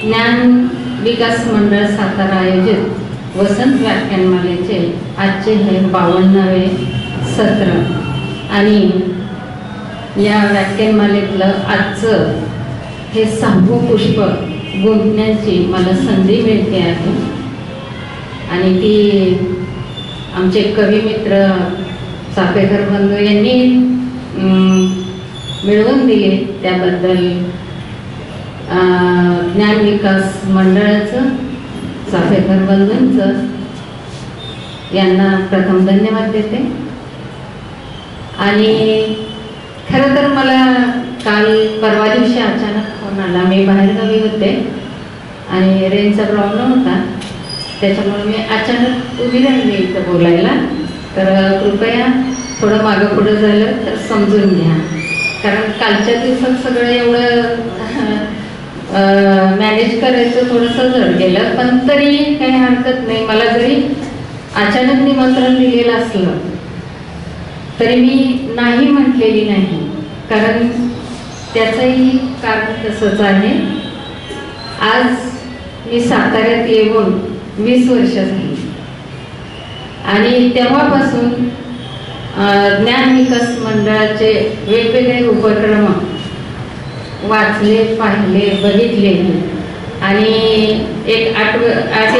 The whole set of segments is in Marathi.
ज्ञान विकास मंडळ सातारा आयोजित वसंत व्याख्यानमालेचे आजचे हे 52वे सत्र आणि या व्याख्यानमालेतलं आजचं हे 6वं पुष्प गुंफण्याची मला संधी मिळते आहे आणि ती आमचे कवी मित्र चापेकर बंधू यांनी मिळवून दिले। त्याबद्दल ज्ञान विकास मंडळाचं चापेकर बंधूंचं यांना प्रथम धन्यवाद देते। आणि खरं तर मला काल परवा दिवशी अचानक फोन आला, मी बाहेरगावी होते आणि रेंजचा प्रॉब्लेम होता, त्याच्यामुळे मी अचानक उभी राहिली इथं बोलायला। तर कृपया थोडं मागं पुढं झालं तर समजून घ्या, कारण कालच्या दिवसात सगळं एवढं मॅनेज करायचं थोडंसं जड गेलं, पण तरी काही हरकत नाही। मला जरी अचानक निमंत्रण दिलेलं असलं तरी मी नाही म्हटलेली नाही, कारण त्याचंही कारण तसंच आहे। आज मी साताऱ्यात येऊन 20 वर्ष झाली आणि तेव्हापासून ज्ञान विकास मंडळाचे वेगवेगळे उपक्रम वाचले, पाहिले, बघितले आणि एक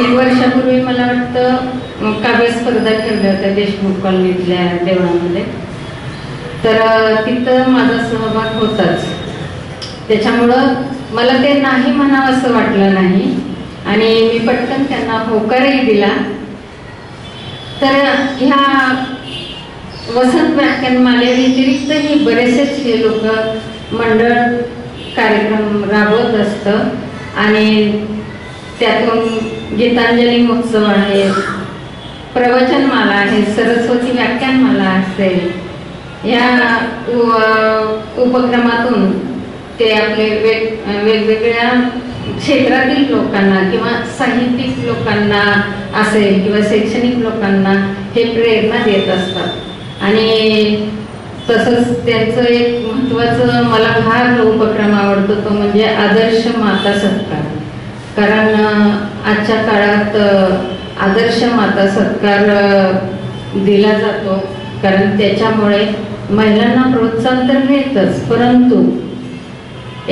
वर्षापूर्वी मला वाटतं काव्य स्पर्धा ठेवल्या होत्या देशमुख कॉलनीतल्या देवळामध्ये, तर तिथं माझा सहभाग होताच। त्याच्यामुळं मला ते नाही म्हणावं असं वाटलं नाही आणि मी पटकन त्यांना होकारही दिला। तर ह्या वसंत व्याख्यानमालेव्यतिरिक्तही बरेचसेच हे लोक मंडळ कार्यक्रम राबवत असतं आणि त्यातून गीतांजली महोत्सव आहे, प्रवचनमाला आहे, सरस्वती व्याख्यानमाला असेल, या उपक्रमातून ते आपले वेगवेगळ्या क्षेत्रातील लोकांना किंवा साहित्यिक लोकांना असेल किंवा शैक्षणिक लोकांना हे प्रेरणा देत असतात। आणि तसंच त्यांचं एक महत्त्वाचं मला फार उपक्रम आवडतो तो म्हणजे आदर्श माता सत्कार, कारण आजच्या काळात आदर्श माता सत्कार दिला जातो, कारण त्याच्यामुळे महिलांना प्रोत्साहन तर मिळतंच, परंतु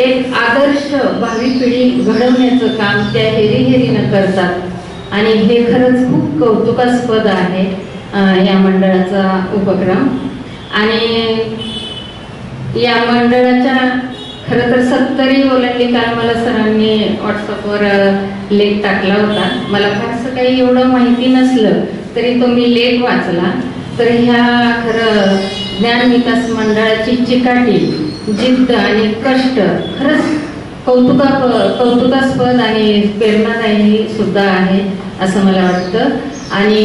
एक आदर्श भावी पिढी घडवण्याचं काम त्या हेरीहेरीनं करतात आणि हे खरंच खूप कौतुकास्पद आहे या मंडळाचा उपक्रम। आणि या मंडळाच्या खरं तर 70 ओलांडली। काल मला सरांनी व्हॉट्सअपवर लेख टाकला होता, मला फारसं काही एवढं माहिती नसलं तरी तो मी लेख वाचला। तर ह्या खरं ज्ञान विकास मंडळाची चिकाटी, जिद्द आणि कष्ट खरंच कौतुकास्पद आणि प्रेरणादायी सुद्धा आहे असं मला वाटतं। आणि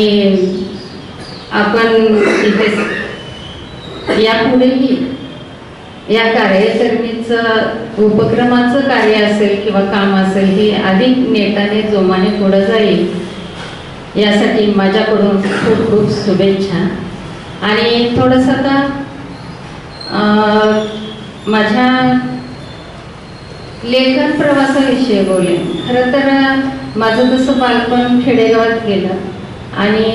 आपण इथे यापुढेही या कार्यकारिणीचं उपक्रमाचं कार्य असेल किंवा काम असेल हे अधिक नेटाने जोमाने पुढे जाईल यासाठी माझ्याकडून खूप खूप शुभेच्छा। आणि थोडंसं आता माझ्या लेखन प्रवासाविषयी बोलेन। खरं तर माझं तसं बालपण खेडेगावात गेलं आणि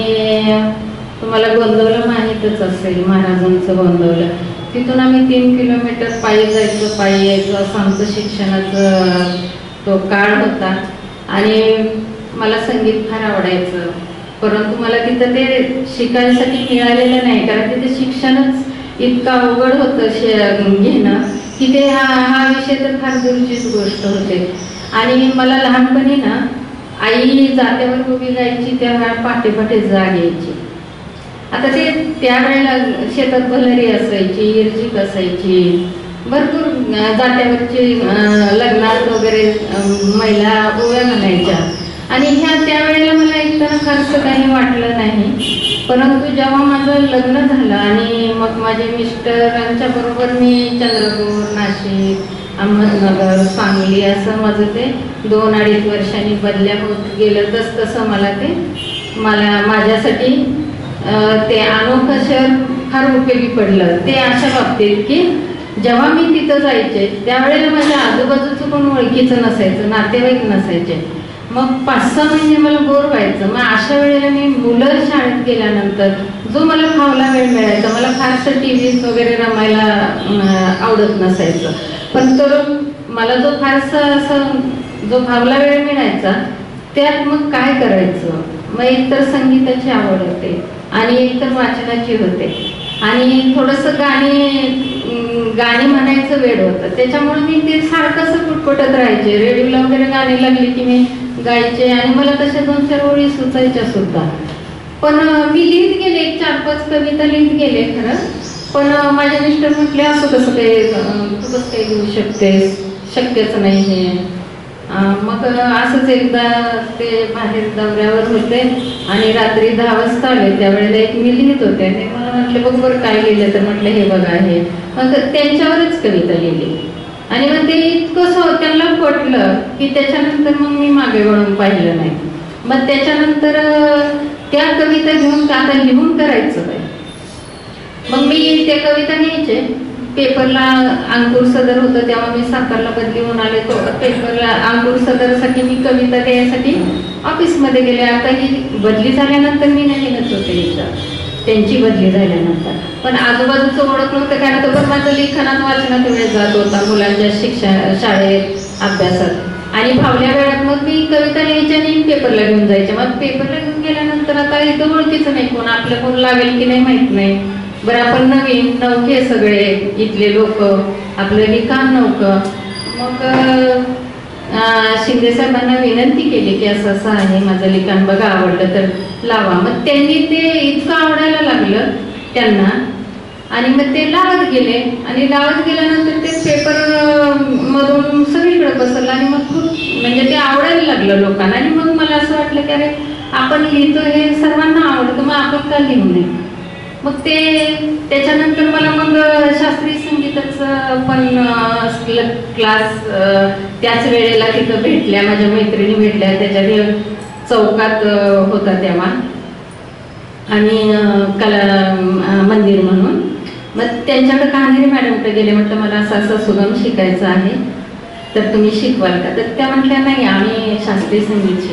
तुम्हाला गोंदवलं माहीतच असेल, महाराजांचं गोंदवलं, तिथून आम्ही 3 किलोमीटर पायी जायचं, पायी यायचं, असं आमचं शिक्षणाचं तो काळ होता। आणि मला संगीत फार आवडायचं, परंतु मला तिथं ते शिकायसाठी मिळालेलं नाही, कारण तिथे शिक्षणच इतकं अवघड होतं घेणं की ते हा विषय तर फार दूरचीच गोष्ट होते। आणि मला लहानपणी ना आई जात्यावर उभी जायची तेव्हा पहाटे पहाटे जाग यायची। आता ते त्यावेळेला शेतात भलरी असायची, इर्जिक असायची, भरपूर जात्यावरची लग्नात वगैरे महिला ओव्या घालायच्या आणि त्यावेळेला मला एकतर फारसं काही वाटलं नाही, परंतु जेव्हा माझं लग्न झालं आणि मग माझे मिस्टरांच्या बरोबर मी चंद्रपूर, नाशिक, अहमदनगर, सांगली असं माझं ते 2-2.5 वर्षांनी बदल्या होत गेलं, तसं मला माझ्यासाठी ते अनोखं शहर फार उपयोगी पडलं। ते अशा बाबतीत की जेव्हा मी तिथं जायचे त्यावेळेला माझ्या आजूबाजूचं कोण ओळखीचं नसायचं, नातेवाईक नसायचे. मग 5-6 महिने मला बोर व्हायचं. मग अशा वेळेला मी मुलं शाळेत गेल्यानंतर जो मला फावला वेळ मिळायचा, मला फारसं टीव्हीत वगैरे रमायला आवडत नसायचं, पण तर मला जो फारसा असं जो फावला वेळ मिळायचा त्यात मग काय करायचं. मग एकतर संगीताची आवड होते आणि एकतर वाचनाची होते आणि थोडंसं गाणी म्हणायचं वेळ होतं. त्याच्यामुळे मी ते सारखं असं पुटपुटत राहायचे. रेडिओला वगैरे गाणी लागली की मी गायचे आणि मला तशा 2-4 ओळी सुचायच्या सुद्धा. पण मी लिहित गेले, 4-5 कविता लिहित गेले खरं. पण माझे मिस्टर म्हटले असं कसं काही तू कसं काही लिहू शकतेस, शक्यच नाही हे. मग असंच एकदा ते बाहेर दौऱ्यावर होते आणि रात्री 10 वाजता आले. त्यावेळेला एक मी लिहित होते आणि मला म्हटले बघ बरं काय लिहिलं, तर म्हटलं हे बघा हे. मग त्यांच्यावरच कविता लिहिली आणि मग ते इतकं त्यांना पटलं की त्याच्यानंतर मग मी मागे वळून पाहिलं नाही. मग त्याच्यानंतर त्या कविता घेऊन आता लिहून करायचं काय. मग मी त्या कविता घ्यायचे. पेपरला अंकुर सदर होतं तेव्हा मी सातारला बदली होऊन आले. तो पेपरला अंकुर सदरसाठी मी कविता द्यायसाठी ऑफिसमध्ये गेले. आता ही बदली झाल्यानंतर मी नवीनच होते इथं, त्यांची बदली झाल्यानंतर. पण आजूबाजूचं ओळख नव्हतं काय नव्हतं, पण माझं लिखाणात वाचनात वेळ जात होता मुलांच्या शाळेत अभ्यासात. आणि फावल्या वेळात मग मी कविता लिहायच्या आणि पेपरला घेऊन जायचे. मग पेपरला घेऊन गेल्यानंतर आता इथं ओळखीचं नाही कोण, आपलं कोण लागेल की नाही माहीत नाही. बरं आपण नवीन नवखे सगळे इथले लोक, आपलं लिखाण नव्हतं. मग शिंदे साहेबांना विनंती केली की असं असं आहे माझं लिखाण, बघा आवडलं तर लावा. मग त्यांनी ते इतकं आवडायला लागलं त्यांना आणि मग ते लावत गेले आणि लावत गेल्यानंतर ते पेपर मधून सगळीकडे पसरलं आणि मग खूप म्हणजे ते आवडायला लागलं लोकांना. आणि मग मला असं वाटलं की अरे आपण लिहितो हे सर्वांना आवडतं, मग आपण का लिहू नये. मग ते त्याच्यानंतर मला मग शास्त्रीय संगीताचं पण क्लास त्याच वेळेला तिथं भेटल्या, माझ्या मैत्रिणी भेटल्या. त्याच्यात चौकात होता तेव्हा आणि कला मंदिर म्हणून. मग त्यांच्याकडे कान्हेरे मॅडमकडे गेले. म्हटलं मला असं असं सुगम शिकायचं आहे तर तुम्ही शिकवाल का. तर त्या म्हटल्या नाही आम्ही शास्त्रीय संगीत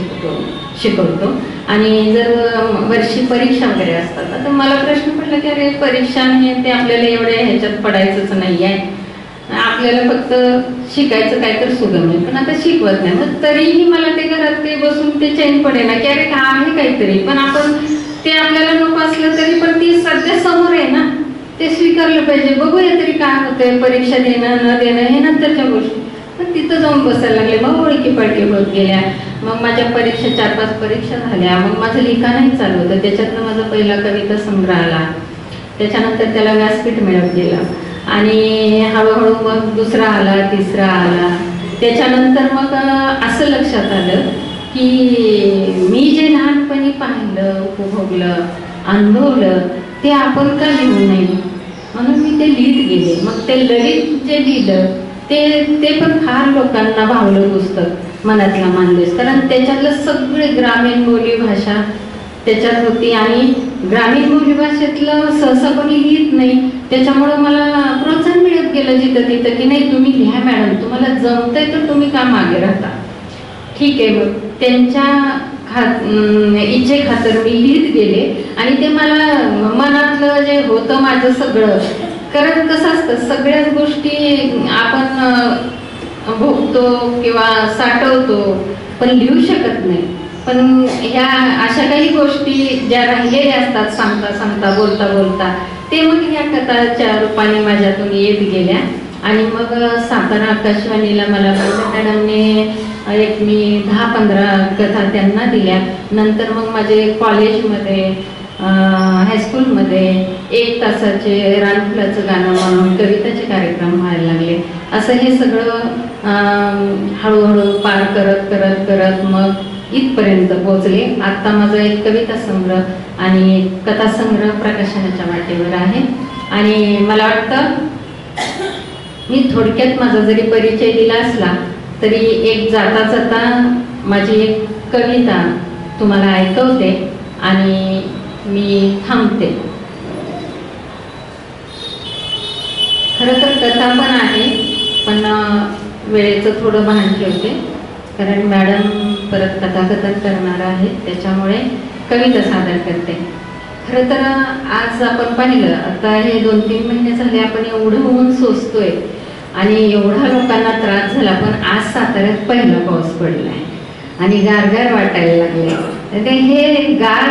शिकवतो आणि जर वर्षी परीक्षा वगैरे असतात. तर मला प्रश्न पडला की अरे परीक्षा हे ते आपल्याला एवढ्या ह्याच्यात पडायचंच नाही आहे, आपल्याला फक्त शिकायचं काय तर सुगम आहे, पण आता शिकवत नाही. मग तरीही मला ते घरात ते बसून ते चैन पडे ना की अरे का आहे काहीतरी, पण आपण ते आपल्याला नको असलं तरी पण ती सध्या समोर आहे ना, ते स्वीकारलं पाहिजे. बघूया तरी काय होतंय, परीक्षा देणं न देणं हे नंतरच्या गोष्टी. पण तिथं जाऊन बसायला लागले. मग ओळखी पाळखी होत गेल्या. मग माझ्या परीक्षा 4-5 परीक्षा झाल्या. मग माझं लिखाणही चालू होतं. त्याच्यातनं माझा पहिला कविता संग्रह आला. त्याच्यानंतर त्याला व्यासपीठ मिळत गेलं आणि हळूहळू मग दुसरा आला, तिसरा आला. त्याच्यानंतर मग असं लक्षात आलं की मी जे लहानपणी पाहिलं, उपभोगलं, अनुभवलं ते आपण का लिहू नये, म्हणून मी ते लिहित गेले. मग ते ललित जे लिहिलं ते पण फार लोकांना भावलं पुस्तक, मनातला मानलेस. कारण त्याच्यातलं सगळे ग्रामीण बोली भाषा त्याच्यात होती आणि ग्रामीण बोली भाषेतलं सहसा कोणी लिहित नाही. त्याच्यामुळं मला प्रोत्साहन मिळत गेलं जिथं तिथं की नाही तुम्ही लिहा मॅडम, तुम्हाला जमतंय तर तुम्ही का मागे राहता. ठीक आहे. मग त्यांच्या इच्छे खातर मी लिहित गेले आणि ते मला मनातलं जे होतं माझं सगळं. कारण कसं असतं सगळ्याच गोष्टी आपण भोगतो किंवा साठवतो पण लिहू शकत नाही. पण ह्या अशा काही गोष्टी ज्या राहिलेल्या असतात सांगता सांगता बोलता बोलता ते मग ह्या कथाच्या रूपाने माझ्यातून येत गेल्या. आणि मग सातारा आकाशवाणीला मला मॅडमने एक मी 10-15 कथा त्यांना दिल्या. नंतर मग माझे कॉलेजमध्ये हायस्कूलमध्ये 1 तासाचे रानफुलाचं गाणं म्हणून कविताचे कार्यक्रम व्हायला लागले. असं हे सगळं हळूहळू पार करत करत करत मग इथपर्यंत पोहोचले. आत्ता माझा एक कविता संग्रह आणि कथासंग्रह प्रकाशनाच्या वाटेवर आहे. आणि मला वाटतं मी थोडक्यात माझा जरी परिचय दिला असला तरी एक जाता जाता माझी एक कविता तुम्हाला ऐकवते आणि मी थांबते. खरं तर कथा पण आहे, पण वेळेचं थोडं भान ठेवते, कारण मॅडम परत कथाकथन करणार आहेत, त्याच्यामुळे कविता सादर करते. खरं तर आज आपण पाहिलं, आता हे 2-3 महिने झाले आपण एवढं ऊन सोसतोय आणि एवढा लोकांना त्रास झाला, पण आज साताऱ्यात पहिला पाऊस पडलाय आणि गारगार वाटायला लागले. हे गार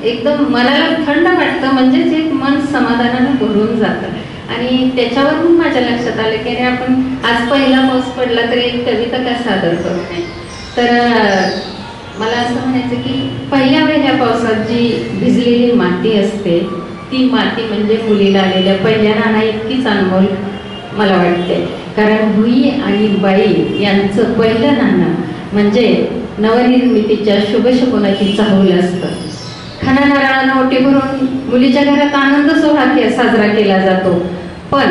एकदम मनाला थंड वाटतं, म्हणजेच एक मन समाधानानं भरून जातं. आणि त्याच्यावरून माझ्या लक्षात आलं की अरे आपण आज पहिला पाऊस पडला तरी एक कविता का सादर करू नये. तर मला असं म्हणायचं की पहिल्या पावसात जी भिजलेली माती असते, ती माती म्हणजे मुलीला आलेल्या पहिल्या नाना इतकीच अनमोल मला वाटते. कारण भुई आणि बाई यांचं पहिलं नाणं म्हणजे नवनिर्मितीच्या शुभशकुनाची चाहूल असतं. खणा नारळानं ओटी भरून मुलीच्या घरात आनंद सोहळा साजरा केला जातो. पण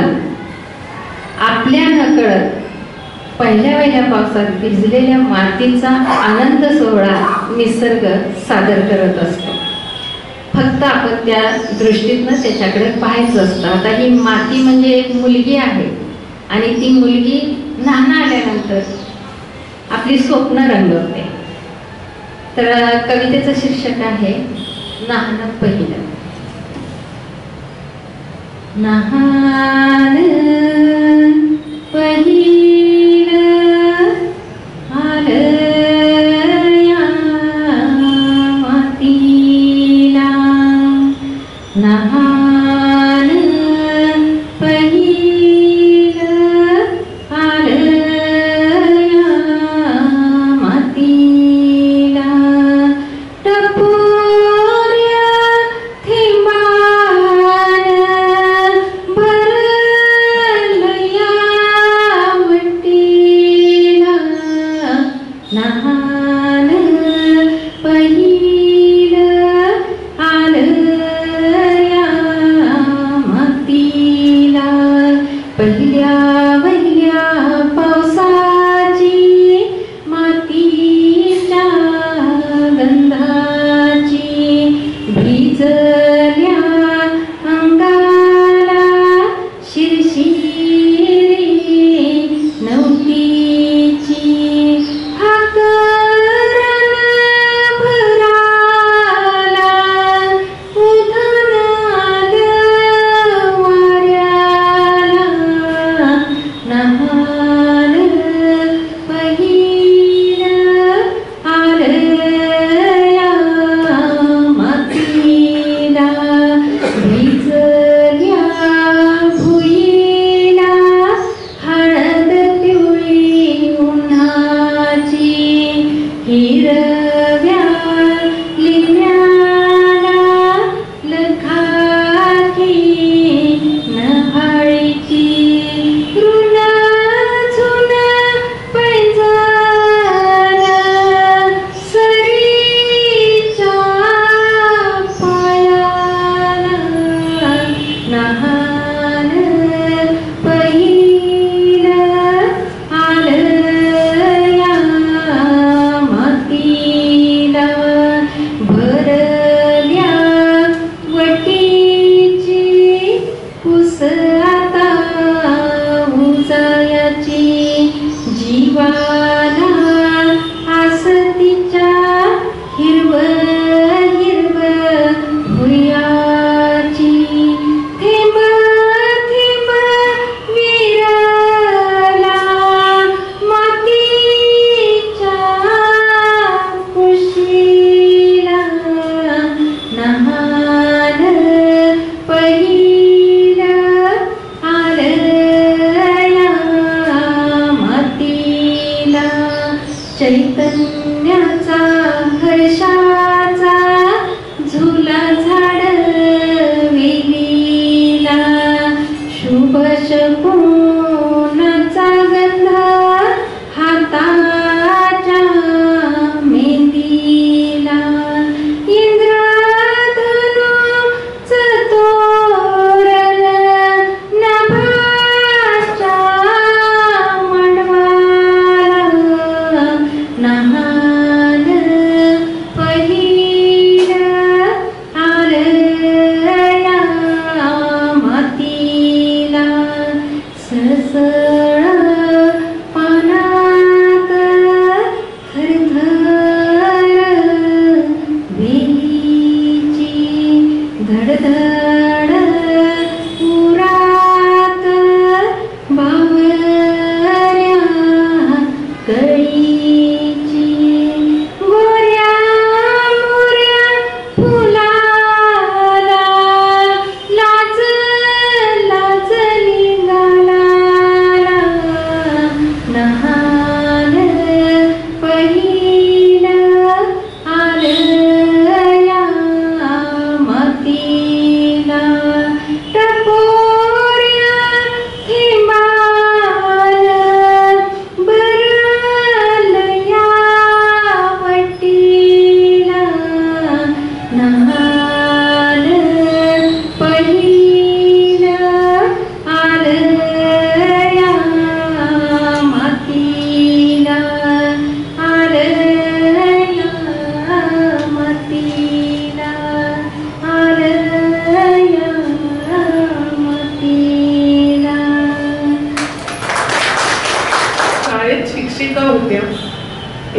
आपल्या नकळत पहिल्या पावसात भिजलेल्या मातीचा आनंद सोहळा निसर्ग सादर करत असतो. फक्त आपण त्या दृष्टीतनं त्याच्याकडे पाहायचं असतं. आता ही माती म्हणजे एक मुलगी आहे आणि ती मुलगी नाणं आल्यानंतर आपली स्वप्न रंगवते. तर कवितेचं शीर्षक आहे नाहन पहिलं. नाहन पहिलं आलं या मातीला, नाहन पहिलं आलं या मातीला, टपोऱ्या थेंबानं भरलं या वटीला, नाहन पहिलं आलं या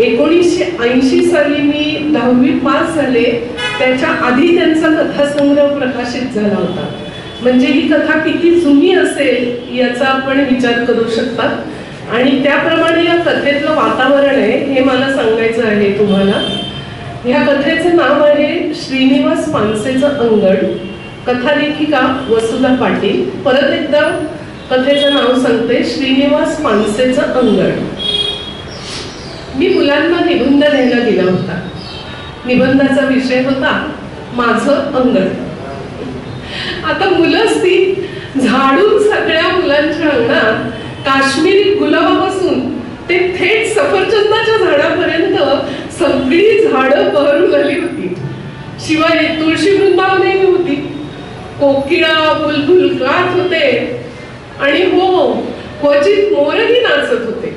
1980 साली मी 10वी पास झाले. त्याच्या आधी त्यांचा कथासंग्रह प्रकाशित झाला होता. म्हणजे ही कथा किती जुनी असेल याचा आपण विचार करू शकता. आणि त्याप्रमाणे या कथेतलं वातावरण आहे हे मला सांगायचं आहे तुम्हाला. ह्या कथेचं नाव आहे श्रीनिवास पानसेचं अंगण. कथालेखिका वसुधा पाटील. परत एकदा कथेचं नाव सांगते, श्रीनिवास पानसेचं अंगण. मी मुलांना निबंध लिहायला दिला होता. निबंधाचा विषय होता माझं अंगण. आता मुलंच ती झाडून सगळ्या मुलांच्या अंगणात काश्मीरी गुलाबापासून ते थेट सफरचंदाच्या झाडापर्यंत सगळी झाडं बहरू झाली होती. शिवाय तुळशी वृंदावनही होती. कोकिळा बुलबुल गात होते आणि हो क्वचित मोरही नाचत होते.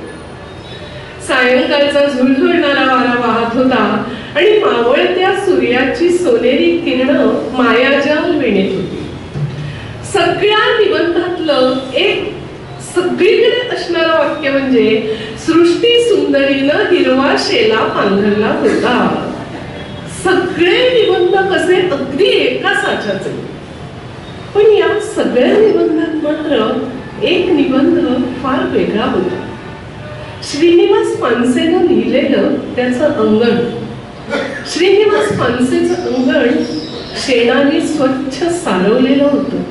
सायंकाळचा झुळझुळणारा वारा वाहत होता आणि मावळत्या सूर्याची सोनेरी किरणं मायाजाल विणत होती. सगळ्या निबंधातलं एक सगळीकडे असणारं वाक्य म्हणजे सृष्टी सुंदरीनं हिरवा शेला पांघरला होता. सगळे निबंध कसे अगदी एका साच्याचे. पण या सगळ्या निबंधात मात्र एक निबंध फार वेगळा होता. श्रीनिवास पानसेनं लिहिलेलं त्याचं अंगण. श्रीनिवास पानसेचं अंगण शेणाने स्वच्छ सारवलेलं होतं.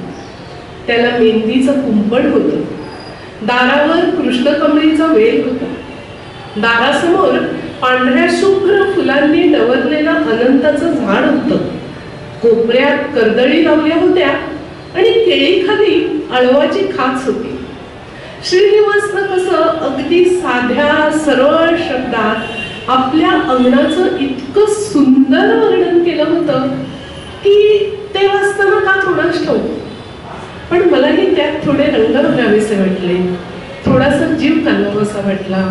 त्याला मेहंदीचं कुंपण होतं. दारावर कृष्णकमळीचा वेल होता. दारासमोर पांढऱ्या शुभ्र फुलांनी डवरलेलं अनंताचं झाड होतं. कोपऱ्यात कर्दळी लावल्या होत्या आणि केळीखाली अळवाची खाच होती. श्रीनिवासनं कसं अगदी साध्या सरळ शब्दात आपल्या अंगणाचं इतकं सुंदर वर्णन केलं होतं की ते वाचताना का कोणाच ठाऊक. पण मलाही त्यात थोडे रंग भरावेसे वाटले. थोडासा जीव कालवासा वाटला.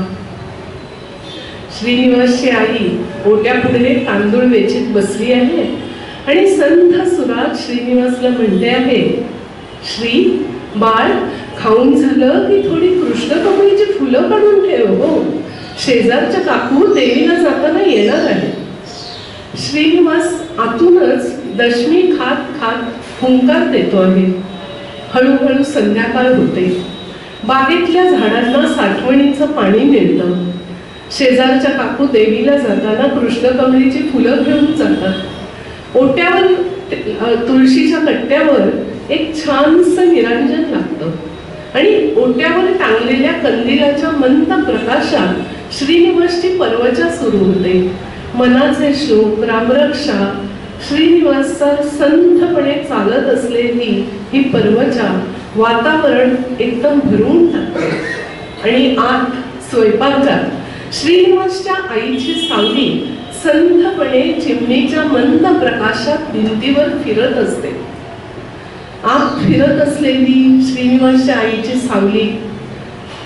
श्रीनिवासची आई ओट्यापुढे तांदूळ वेचीत बसली आहे आणि संथ सुरात श्रीनिवासला म्हणते आहे, श्री बाळ खाऊन झालं की थोडी कृष्णकमळीची फुलं काढून ठेव हो. शेजारच्या काकू देवीला जाताना येणार आहे. श्रीनिवास आतूनच दशमी खात खात हुंकार देतो आहे. हळूहळू संध्याकाळ होते. बागेतल्या झाडांना साठवणीचं पाणी मिळतं. शेजारच्या काकू देवीला जाताना कृष्णकमळीची फुलं घेऊन जातात. ओट्यावर तुळशीच्या कट्ट्यावर एक छानसं निरांजन लागतं आणि ओट्यावर टांगलेल्या कंदिलाच्या मंद प्रकाशात श्रीनिवासची परवचा सुरू होते. मनाचे श्लोक रामरक्षा श्रीनिवासचा संथपणे चालत असलेली ही परवचा वातावरण एकदम भरून टाकते. आणि आत स्वयंपाकघरात श्रीनिवासच्या आईची सावली संथपणे चिमणीच्या मंद प्रकाशात भिंतीवर फिरत असते. आत फिरत असलेली श्रीनिवासच्या आईची सावली,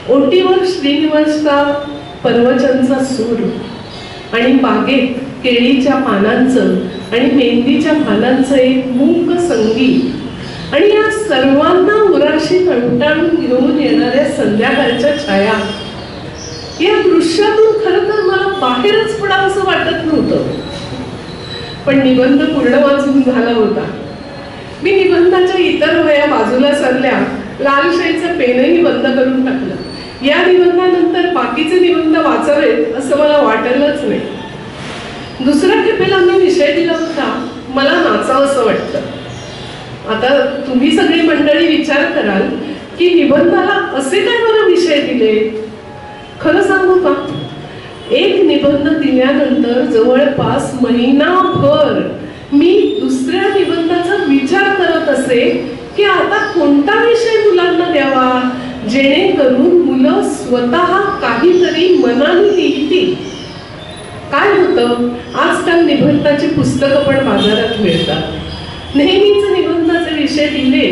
ओटीवर श्रीनिवासचा परवचनचा सूर आणि बागेत केळीच्या पानांचं आणि मेहंदीच्या पानांचं एक मूक संगीत आणि या सर्वांना उराशी कंटाळून घेऊन येणाऱ्या संध्याकाळच्या छाया. या दृश्यातून खरं तर मला बाहेरच पडावंसं वाटत नव्हतं. पण निबंध पूर्ण वाचून झाला होता. मी निबंधाच्या इतर वह्या बाजूला सरल्या. लालशाहीचं पेनही बंद करून टाकलं. या निबंधानंतर बाकीचे निबंध वाचावेत असं मला वाटलंच नाही. दुसऱ्या खेपेला मी विषय दिला होता मला नाचावंसं वाटतं. आता तुम्ही सगळी मंडळी विचार कराल की निबंधाला असे काय बरं विषय दिले. खरं सांगू का, एक निबंध दिल्यानंतर जवळपास महिनाभर मी दुसऱ्या निबंधाचा विचार करत असे की आता कोणता विषय मुलांना द्यावा जेणेकरून मुलं स्वतः काहीतरी मनाने लिहितील. काय होतं, आजकाल निबंधाची पुस्तकं पण बाजारात मिळतात. नेहमीच निबंधाचे विषय दिले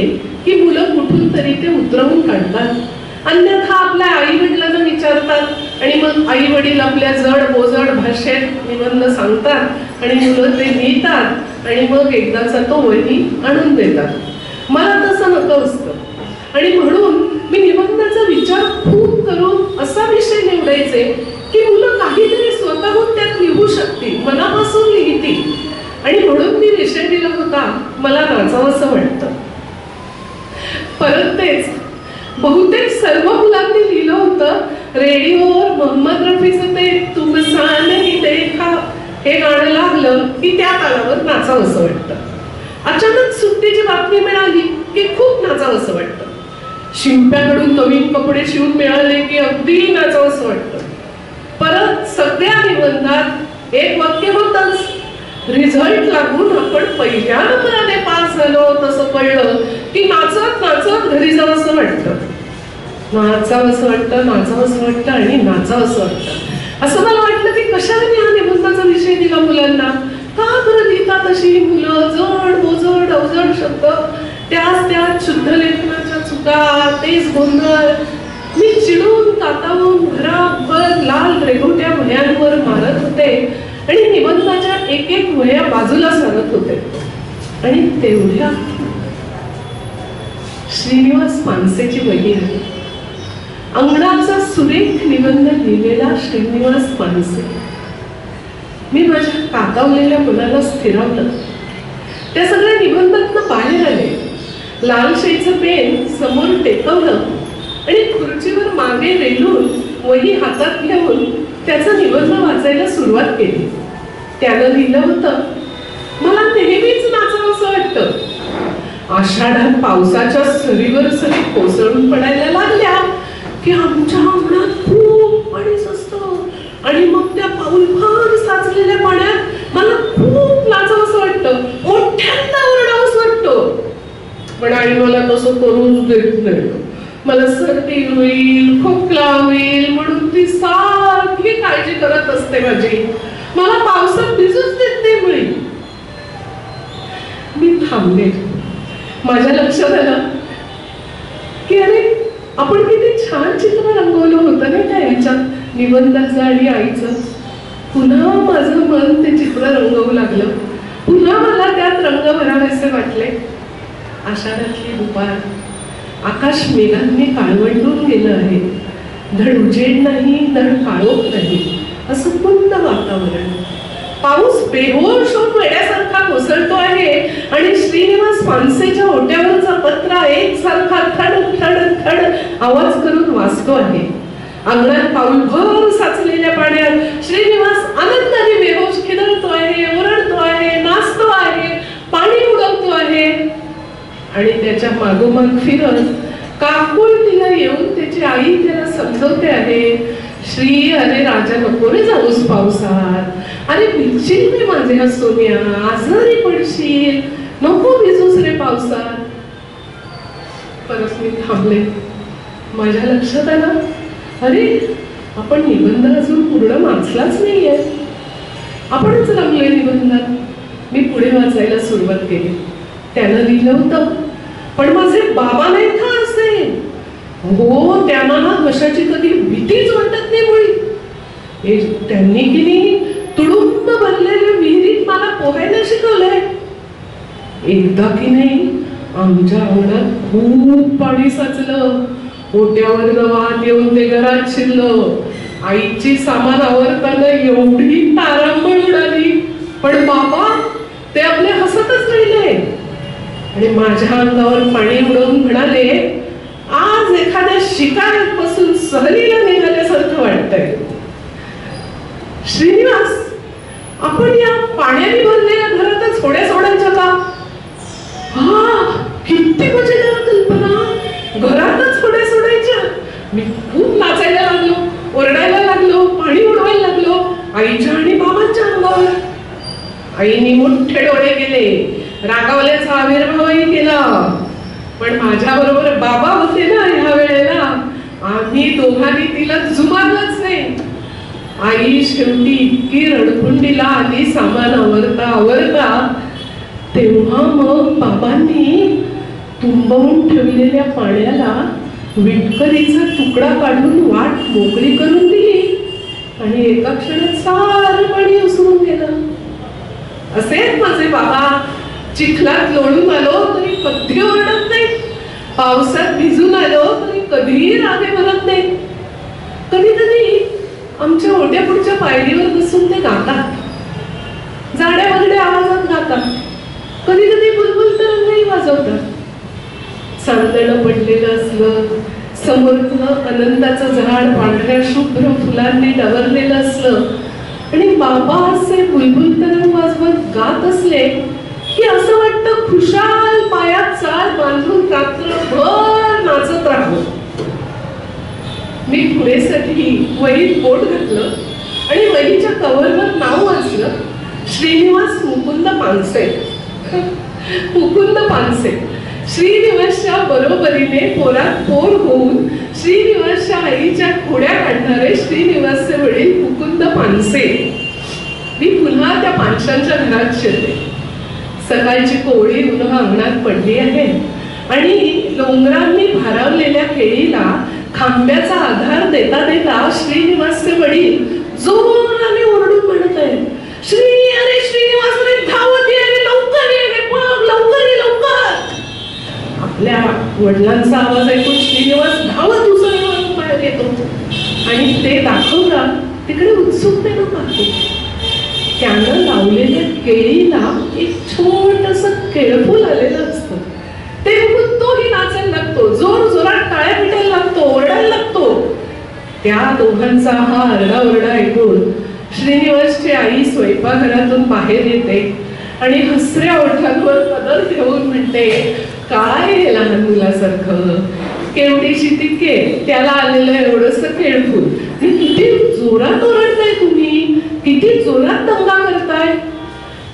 की मुलं कुठून तरी ते उतरवून काढतात. अन्यथा आपल्या आई वडिलांना विचारतात आणि मग आई वडील आपल्या जड बोजड भाषेत निबंध सांगतात आणि मुलं ते लिहितात आणि मग एकदाचा तो वही आणून देतात. मला तसं नको असतं आणि म्हणून मी निबंधाचा विचार खूप करून असा विषय निवडायचे की मुलं काहीतरी स्वतःहून त्यात लिहू शकतील, मनापासून लिहितील. आणि म्हणून मी विषय दिला होता मला नाचावं असं वाटतं. परत तेच बहुतेक सर्व मुलांनी लिहिलं होतं रेडिओवर मोहम्मद रफीचं ते तुम सानही देखा हे गाणं लागलं की त्या तालावर नाचावं असं वाटतं. अचानक सुट्टीची बातमी मिळाली की खूप नाचावं असं वाटतं. शिंप्याकडून नवीन कपडे शिवून मिळाले की अगदी नाचावं असं वाटतं. परत सगळ्या निबंधात एक वाक्य होतंच, रिझल्ट लागून आपण पहिल्या नंबराने पास झालो तसं कळलं की नाचत नाचत घरी जावं असं वाटतं. नाचावं असं वाटतं, नाचावं असं वाटतं आणि नाचावं असं वाटतं. असं मला वाटलं की कशाने हा निबंधाचा विषय दिला मुलांना. का बरं लिहितात अशी मुलं जड बोजड अवजड शब्द, त्याच शुद्ध लेखनाच्या चुका, तेच गोंधळ. मी चिडून कातावून घराभर लाल रेघोट्या वह्यांवर मारत होते आणि निबंधाच्या एक एक वह्या बाजूला सारत होते. आणि तेवढ्या श्रीनिवास मानसेची वही आहे, अंगणाचा सुरेख निबंध लिहिलेला श्रीनिवास मानसे. मी माझ्या कातावलेल्या मुलाला स्थिरावलं. त्या सगळ्या निबंधातनं बाहेर आले, लालशाईचं पेन समोर टेकवलं आणि खुर्चीवर मागे रेलून वही हातात घेऊन त्याचा निबंध वाचायला सुरुवात केली. त्यानं लिहिलं होतं, मला नेहमीच नाचावं असं वाटतं. आषाढात पावसाच्या सरीवर सरी कोसळून पडायला लागल्या की आमच्या अंगणात खूप पाणी साचतं आणि मग त्या पाऊलभर साचलेल्या पाण्यात मला खूप नाचावं असं वाटतं, मोठ्यांदा ओरडावं असं वाटतं. पण आई मला तसं करूच देत नाही. मला सर्दी होईल, खोकला होईल म्हणून ती सारखी काळजी करत असते माझी. मला पावसात भिजूच देत नाही मुळी. मी थांबले. माझ्या लक्षात आलं की अरे आपण किती छान चित्र रंगवलं होतं ना त्या ह्याच्यात निबंधाचं आणि आईचं. पुन्हा माझं मन ते चित्र रंगवू लागलं. पुन्हा मला त्यात रंग भरावेसे वाटले. आषाढातली दुपार, आकाश मेघांनी काळवंडून गेलं आहे. धड उजेड नाही, धड काळोख नाही, असं पूर्ण वातावरण. पाऊस बेहोश होऊन वेड्यासारखा कोसळतो आहे आणि श्रीनिवास मानसेच्या ओट्यावरचा पत्रा एकसारखा थड थड थड आवाज करून वाजतो आहे. अंगणात पाऊलभर साचलेल्या पाण्यात श्रीनिवास आनंदाने बेहोश खिदळतो आहे, ओरडतो आहे, नाचतो आहे, पाणी उडवतो आहे. आणि त्याच्या मागोमाग फिरत काकुळतीला येऊन त्याची आई त्याला समजवते आहे, श्री अरे राजा नको रे जाऊस पावसात, अरे भिजशील रे माझ्या सोन्या, आजारी पडशील, नको भिजूस रे पावसात. परत मी थांबले. माझ्या लक्षात आलं, अरे आपण निबंध अजून पूर्ण वाचलाच नाहीये. आपणच रंगले निबंधात. मी पुढे वाचायला सुरुवात केली. त्यानं लिहिलं होतं, पण माझे बाबा नाहीत का असे? हो, त्यांना ना कशाची कधी भीतीच वाटत नाही मुळी. त्यांनी की नाही तुडुंब भरलेल्या विहिरीत मला पोहायला शिकवलंय. एकदा की नाही आमच्या अंगणात खूप पाणी साचलं. ओट्यावर वाहत येऊन ते घरात शिरलं. आईची सामान आवरताना एवढी तारांबळ उडाली, पण बाबा ते आपले हसतच राहिले आणि माझ्या अंगावर पाणी उडवून म्हणाले, आज एखाद्या शिकाऱ्यात बसून सहलीला निघाल्यासारखं वाटतंय. श्रीनिवास, आपण या पाण्याने भरलेल्या घरातच होड्या सोडायच्या का? हा, किती मजेदार कल्पना. घरातच होड्या सोडायच्या. मी खूप नाचायला लागलो, ओरडायला लागलो, पाणी उडवायला लागलो आईच्या आणि बाबांच्या अंगावर. आईने मोठे डोळे केले, रागावल्याचा आविर्भावही केला. पण माझ्या बरोबर बाबा होते ना ह्या वेळेला, आम्ही दोघांनी तिला जुमानलंच नाही. आई शेवटी इतकी रडकुंडीला आली सामान आवरता आवरता, तेव्हा मग बाबांनी तुंबवून ठेवलेल्या पाण्याला विटकरीचा तुकडा काढून वाट मोकळी करून दिली आणि एका क्षणात सारं पाणी उसळून गेलं. असेच माझे बाबा. चिखलात लोळून आलो तरी कधी ओरडत नाही, पावसात भिजून आलो तरी कधीही रागे भरत नाही. कधीतरी आमच्या ओट्या पुढच्या पायरीवर बसून ते गातात, जाड्या वगैरे आवाजात गातात. कधी कधी बुलबुल तरंगही वाजवतात. चांदणं पडलेलं असलं, समोरचं अनंताचं झाड पांढऱ्या शुभ्र फुलांनी डवरलेलं असलं आणि बाबा असे बुलबुल तरंग वाजवत गात असले की असं वाटतं खुशाल पायात चाल बांधून रात्रभर नाचत राहावं. मी पुरेसाठी वहीत बोट घातलं आणि वहीच्या कव्हरवर नाव वाचलं, श्रीनिवास मुकुंद पानसे. मुकुंद पानसे. श्रीनिवासच्या बरोबरीने पोरात पोर होऊन श्रीनिवासच्या आईच्या खोड्या काढणारे श्रीनिवासचे वडील मुकुंद पानसे. मी पुन्हा त्या पानशांच्या घरात शिरले. सकाळची कोवळी उन्हा अंगणात पडली आहे आणि डोंगरांनी भारावलेल्या केळीला खांब्याचा आधार देता देता श्रीनिवासचे वडील जोराने ओरडून म्हणत आहेत, श्री, अरे श्रीनिवास, अरे धावत ये, अरे लवकर ये, अरे बघ, लवकर ये, लवकर. आपल्या वडिलांचा आवाज ऐकून श्रीनिवास धावत उसळीवरून बाहेर येतो आणि ते दाखवला तिकडे उत्सुकतेनं पाहतो. त्यानं लावलेल्या केळीला एक छोटस केळफूल आलेलं असतं. ते बघून तोही नाचायला लागतो, जोर जोरात टाळ्या पिटायला लागतो, ओरडायला लागतो. त्या दोघांचा हा आरडाओरडा ऐकून श्रीनिवासची आई स्वयंपाकघरातून बाहेर येते आणि हसऱ्या ओठांवर पदर ठेवून म्हणते, काय हे लहान मुलासारखं, केवढीशी ती त्याला आलेलं एवढंसं केळफूल, किती जोरात ओरडताय तुम्ही, किती जोरात दंगा करताय.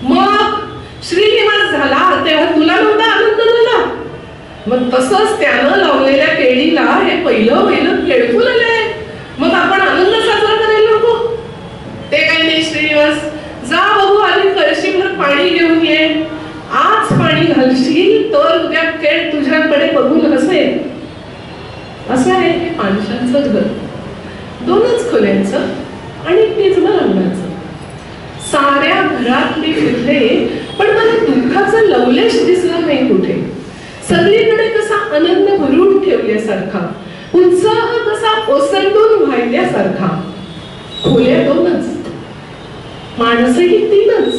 मग श्रीनिवास झाला तेव्हा तुला नव्हता आनंद झाला? मग तसंच त्यानं लावलेल्या केळीला हे पहिलं केळफूल आलंय, मग आपण आनंद साजरा करायला नको? ते काही नाही श्रीनिवास, जा बघू आधी कळशीभर पाणी घेऊन ये. आज पाणी घालशील तर उद्या केळ तुझ्याकडे बघून हसेल. असं आहे हे पानशांचं घर. 2च खोल्यांचं आणि निजणं अंगणाचं. साऱ्या घरात मी फिरले पण मला दुःखाचा लवलेश दिसला नाही कुठे. सगळीकडे कसा आनंद भरून ठेवल्यासारखा, उत्साह कसा ओसंडून वाहिल्यासारखा. खोल्या 2च, माणसंही 3च,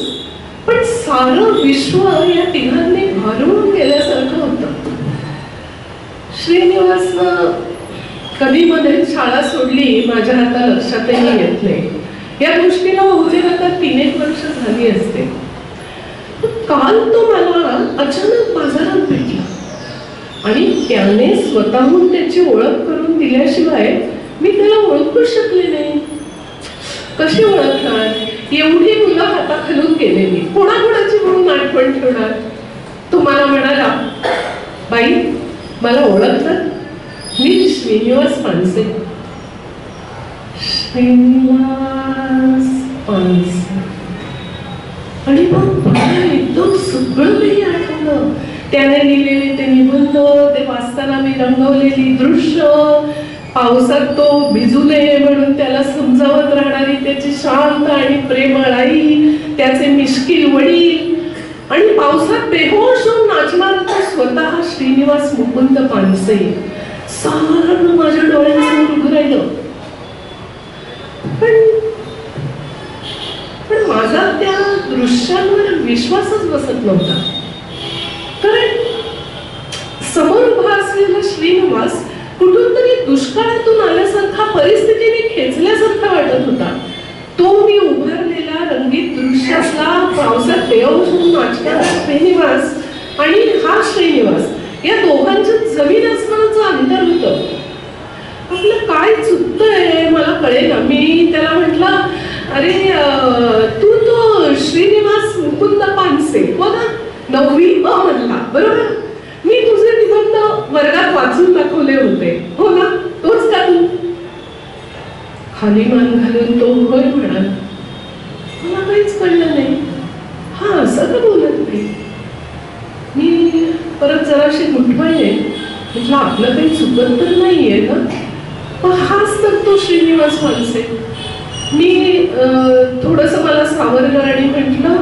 पण सारं विश्व या तिघांनी भरून गेल्यासारखं होतं. श्रीनिवासनं कधी मध्ये शाळा सोडली माझ्या आता लक्षातही येत नाही. या गोष्टीला बहुतेक आता 3-1 वर्ष झाली असते. काल तो मला अचानक बाजारात भेटला आणि त्याने स्वतःहून त्याची ओळख करून दिल्याशिवाय मी त्याला ओळखू शकले नाही. कशी ओळखणार? एवढी मुलं हाताखालून गेलेली, कोणाकोणाची म्हणून आठवण ठेवणार? तो मला म्हणाला, बाई मला ओळखलं, मी श्रीनिवास पानसे. श्रीनिवास पानसे. आणि मग मला एकदम सगळं काही आठवलं. त्याने लिहिलेले ते निबंध, ते वाचताना मी रंगवलेली दृश्य, पावसात तो भिजू नये म्हणून त्याला समजावत राहणारी त्याची शांत आणि प्रेमळ आई, त्याचे मिश्किल वडील आणि पावसात बेहोश होऊन नाचणारा तो स्वतः श्रीनिवास मुकुंद पानसे. सारं माझ्या डोळ्यांसमोर उभं राहिलं. पण माझा त्या दृश्यांवर विश्वासच बसत नव्हता. कारण समोर उभा असलेला श्रीनिवास कुठून तरी दुष्काळातून आल्यासारखा, परिस्थितीने खेचल्यासारखा वाटत होता. तो मी उभारलेला रंगीत दृश्यातला पावसात बेहोश होऊन नाचणारा श्रीनिवास आणि हा श्रीनिवास, या दोघांच्या जमीन आसमानाचं अंतर होतं. आपलं काय चुकतंय मला कळेना. मी त्याला म्हटलं, अरे तू तो श्रीनिवास मुकुंद पानसे हो ना, 9वी अ म्हणला बरोबर? मी तुझे निबंध वर्गात वाचून दाखवले होते हो ना, तोच का तू? खाली मान घालून तो होय म्हणाला. मला काहीच कळलं नाही. हा असं का बोलत नाही? मी परत जराशी गुंतवायले, म्हटलं आपलं काही चुकत तर नाहीये ना? पण हाच तर तो श्रीनिवास पानसे. मी थोडस मला सावरलं आणि म्हटलं,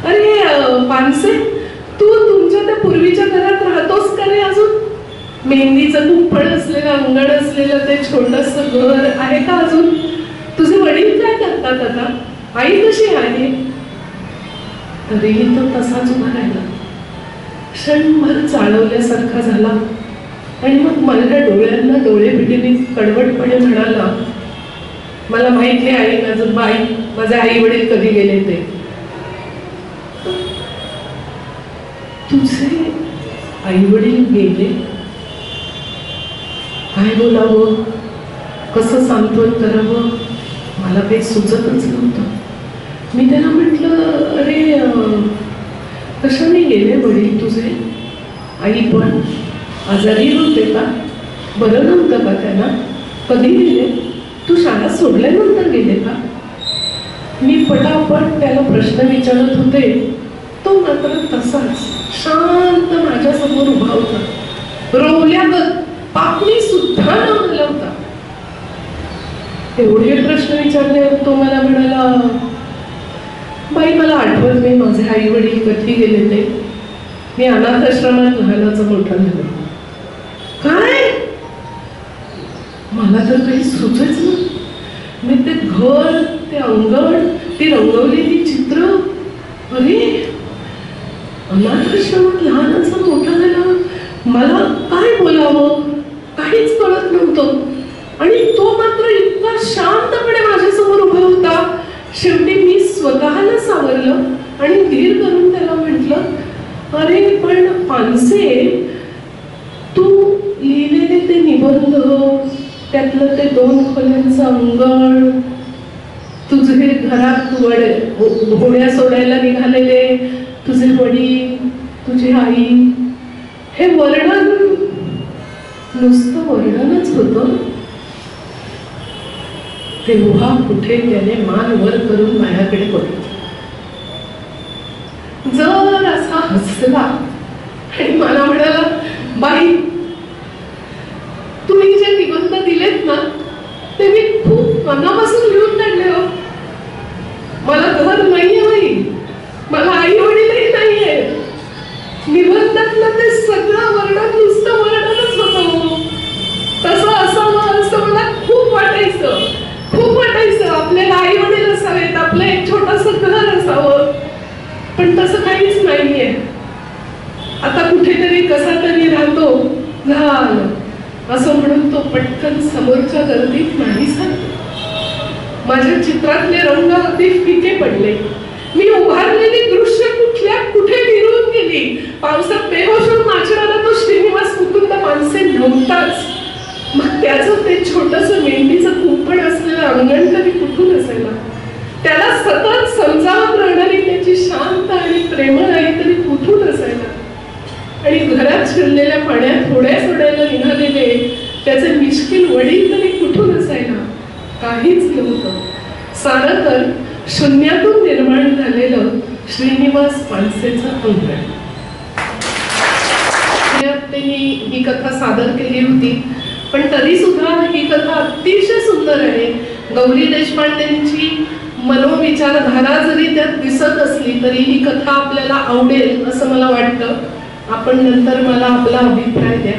अरे पानसे, तू तुमच्या त्या पूर्वीच्या घरात राहतोस का रे अजून? मेहंदीचं कुंपण असलेलं, अंगण असलेलं ते छोटस घर आहे का अजून? तुझे वडील काय करतात आता? आई कशी आहे? तरीही तो तसाच उभा राहिला, क्षणभर चाळवल्यासारखा झाला आणि मग माझ्या डोळ्यांना डोळे भिडीत कडवटपणे म्हणाला, मला माहित नाही आई, माझे आई वडील कधी गेले ते. तुझे आई वडील गेले? काय बोलावं, कसं सांत्वन करावं, मला काही सुचतच नव्हतं. मी त्याला म्हटलं, अरे कशाने गेले वडील तुझे? आई पण आजारी होते का? बरं नव्हतं का त्यांना? कधी गेले? तू शाळा सोडल्यानंतर गेले का? मी पटापट त्याला प्रश्न विचारत होते, तो मात्र तसाच शांत माझ्यासमोर उभा होता, रोवल्यागत, पापणी सुद्धा न हलवता. एवढे प्रश्न विचारल्यावर तो मला म्हणाला, बाई मला आठवत नाही माझे आई वडील कधी गेले ते. मी अनाथ आश्रमात लहानाचं मोठा झालो. काय? मला तर काही सुचच नाही. मी ते घर, ते अंगण, ती रंगवलेली चित्र, अरे अनाथ आश्रमात लहानाचं मोठा झाला, मला काय बोलावं काहीच कळत नव्हतं. आणि तो मात्र इतका शांतपणे माझ्यासमोर उभा होता. शेवटी मी स्वतःला सावरलं आणि धीर करून त्याला म्हटलं, अरे पण पानसे, तू लिहिलेले ते निबंध, त्यातलं ते 2 खोल्यांचं अंगण, तुझे घरात घोड्या सोडायला निघालेले तुझे वडील, तुझी आई, हे वर्णन नुसतं वर्णनच होतं. तेव्हा कुठे त्याने मान वर करून माझ्याकडे बघितलं, जर असा हसला आणि मला म्हणाला, बाई तुम्ही जे निबंध दिलेत ना ते मी खूप मनापासून लिहून काढले हो. मला घर नाहीये बाई, मला आई वडीलही नाहीये. निबंधातलं ते सगळं वर्णन नुसतं वर्णनच होतं. तसं असावं असं मला खूप वाटायचं. आपल्याला आई वडील असावेत, आपलं एक छोटस घर असावं, पण तसं काहीच नाहीये. आता कुठेतरी कसा तरी राहतो, झालं असं म्हणून तो पटकन समोरच्या गर्दीत नाही झाला. माझ्या चित्रातले रंग अगदी फिके पडले. मी उभारलेली दृश्य कुठे विरून गेली. पावसात बेहोश होऊन नाचणारा तो श्रीनिवास मुकुंद मानसे नव्हताच. मग त्याचं ते छोटंसं मेंढीचं कुंपण असलेलं अंगण तरी कुठून असायला? त्याला सतत समजावत राहणारी त्याची शांत आणि प्रेमळ आई तरी कुठून असायला? आणि घरात शिरलेल्या पाण्यात होड्या सोडायला निघालेले त्याचे मिश्किल वडील तरी कुठून असायला? काहीच नव्हतं. सारं तर शून्यातून निर्माण झालेलं श्रीनिवास पानसेचं अंगण. त्यांनी ही कथा सादर केली होती, पण तरी सुद्धा ही कथा अतिशय सुंदर आहे. गौरी देशपांडेंची मनोविचारधारा जरी त्यात दिसत असली तरी ही कथा आपल्याला आवडेल असं मला वाटतं. आपण नंतर मला आपला अभिप्राय द्या.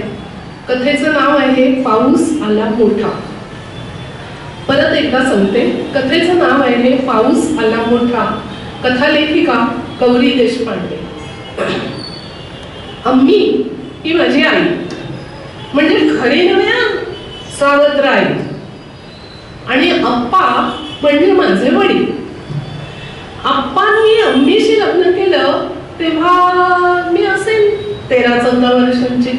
कथेचं नाव आहे पाऊस आला मोठा. परत एकदा सांगते, कथेचं नाव आहे पाऊस आला मोठा. कथा लेखिका गौरी देशपांडे. अम्मी ही माझी आई, म्हणजे खरी नव्या सावत्र आई, आणि अप्पा म्हणजे माझे वडील. अप्पांनी अम्मीशी लग्न केलं तेव्हा मी असेल 13-14 वर्षांची.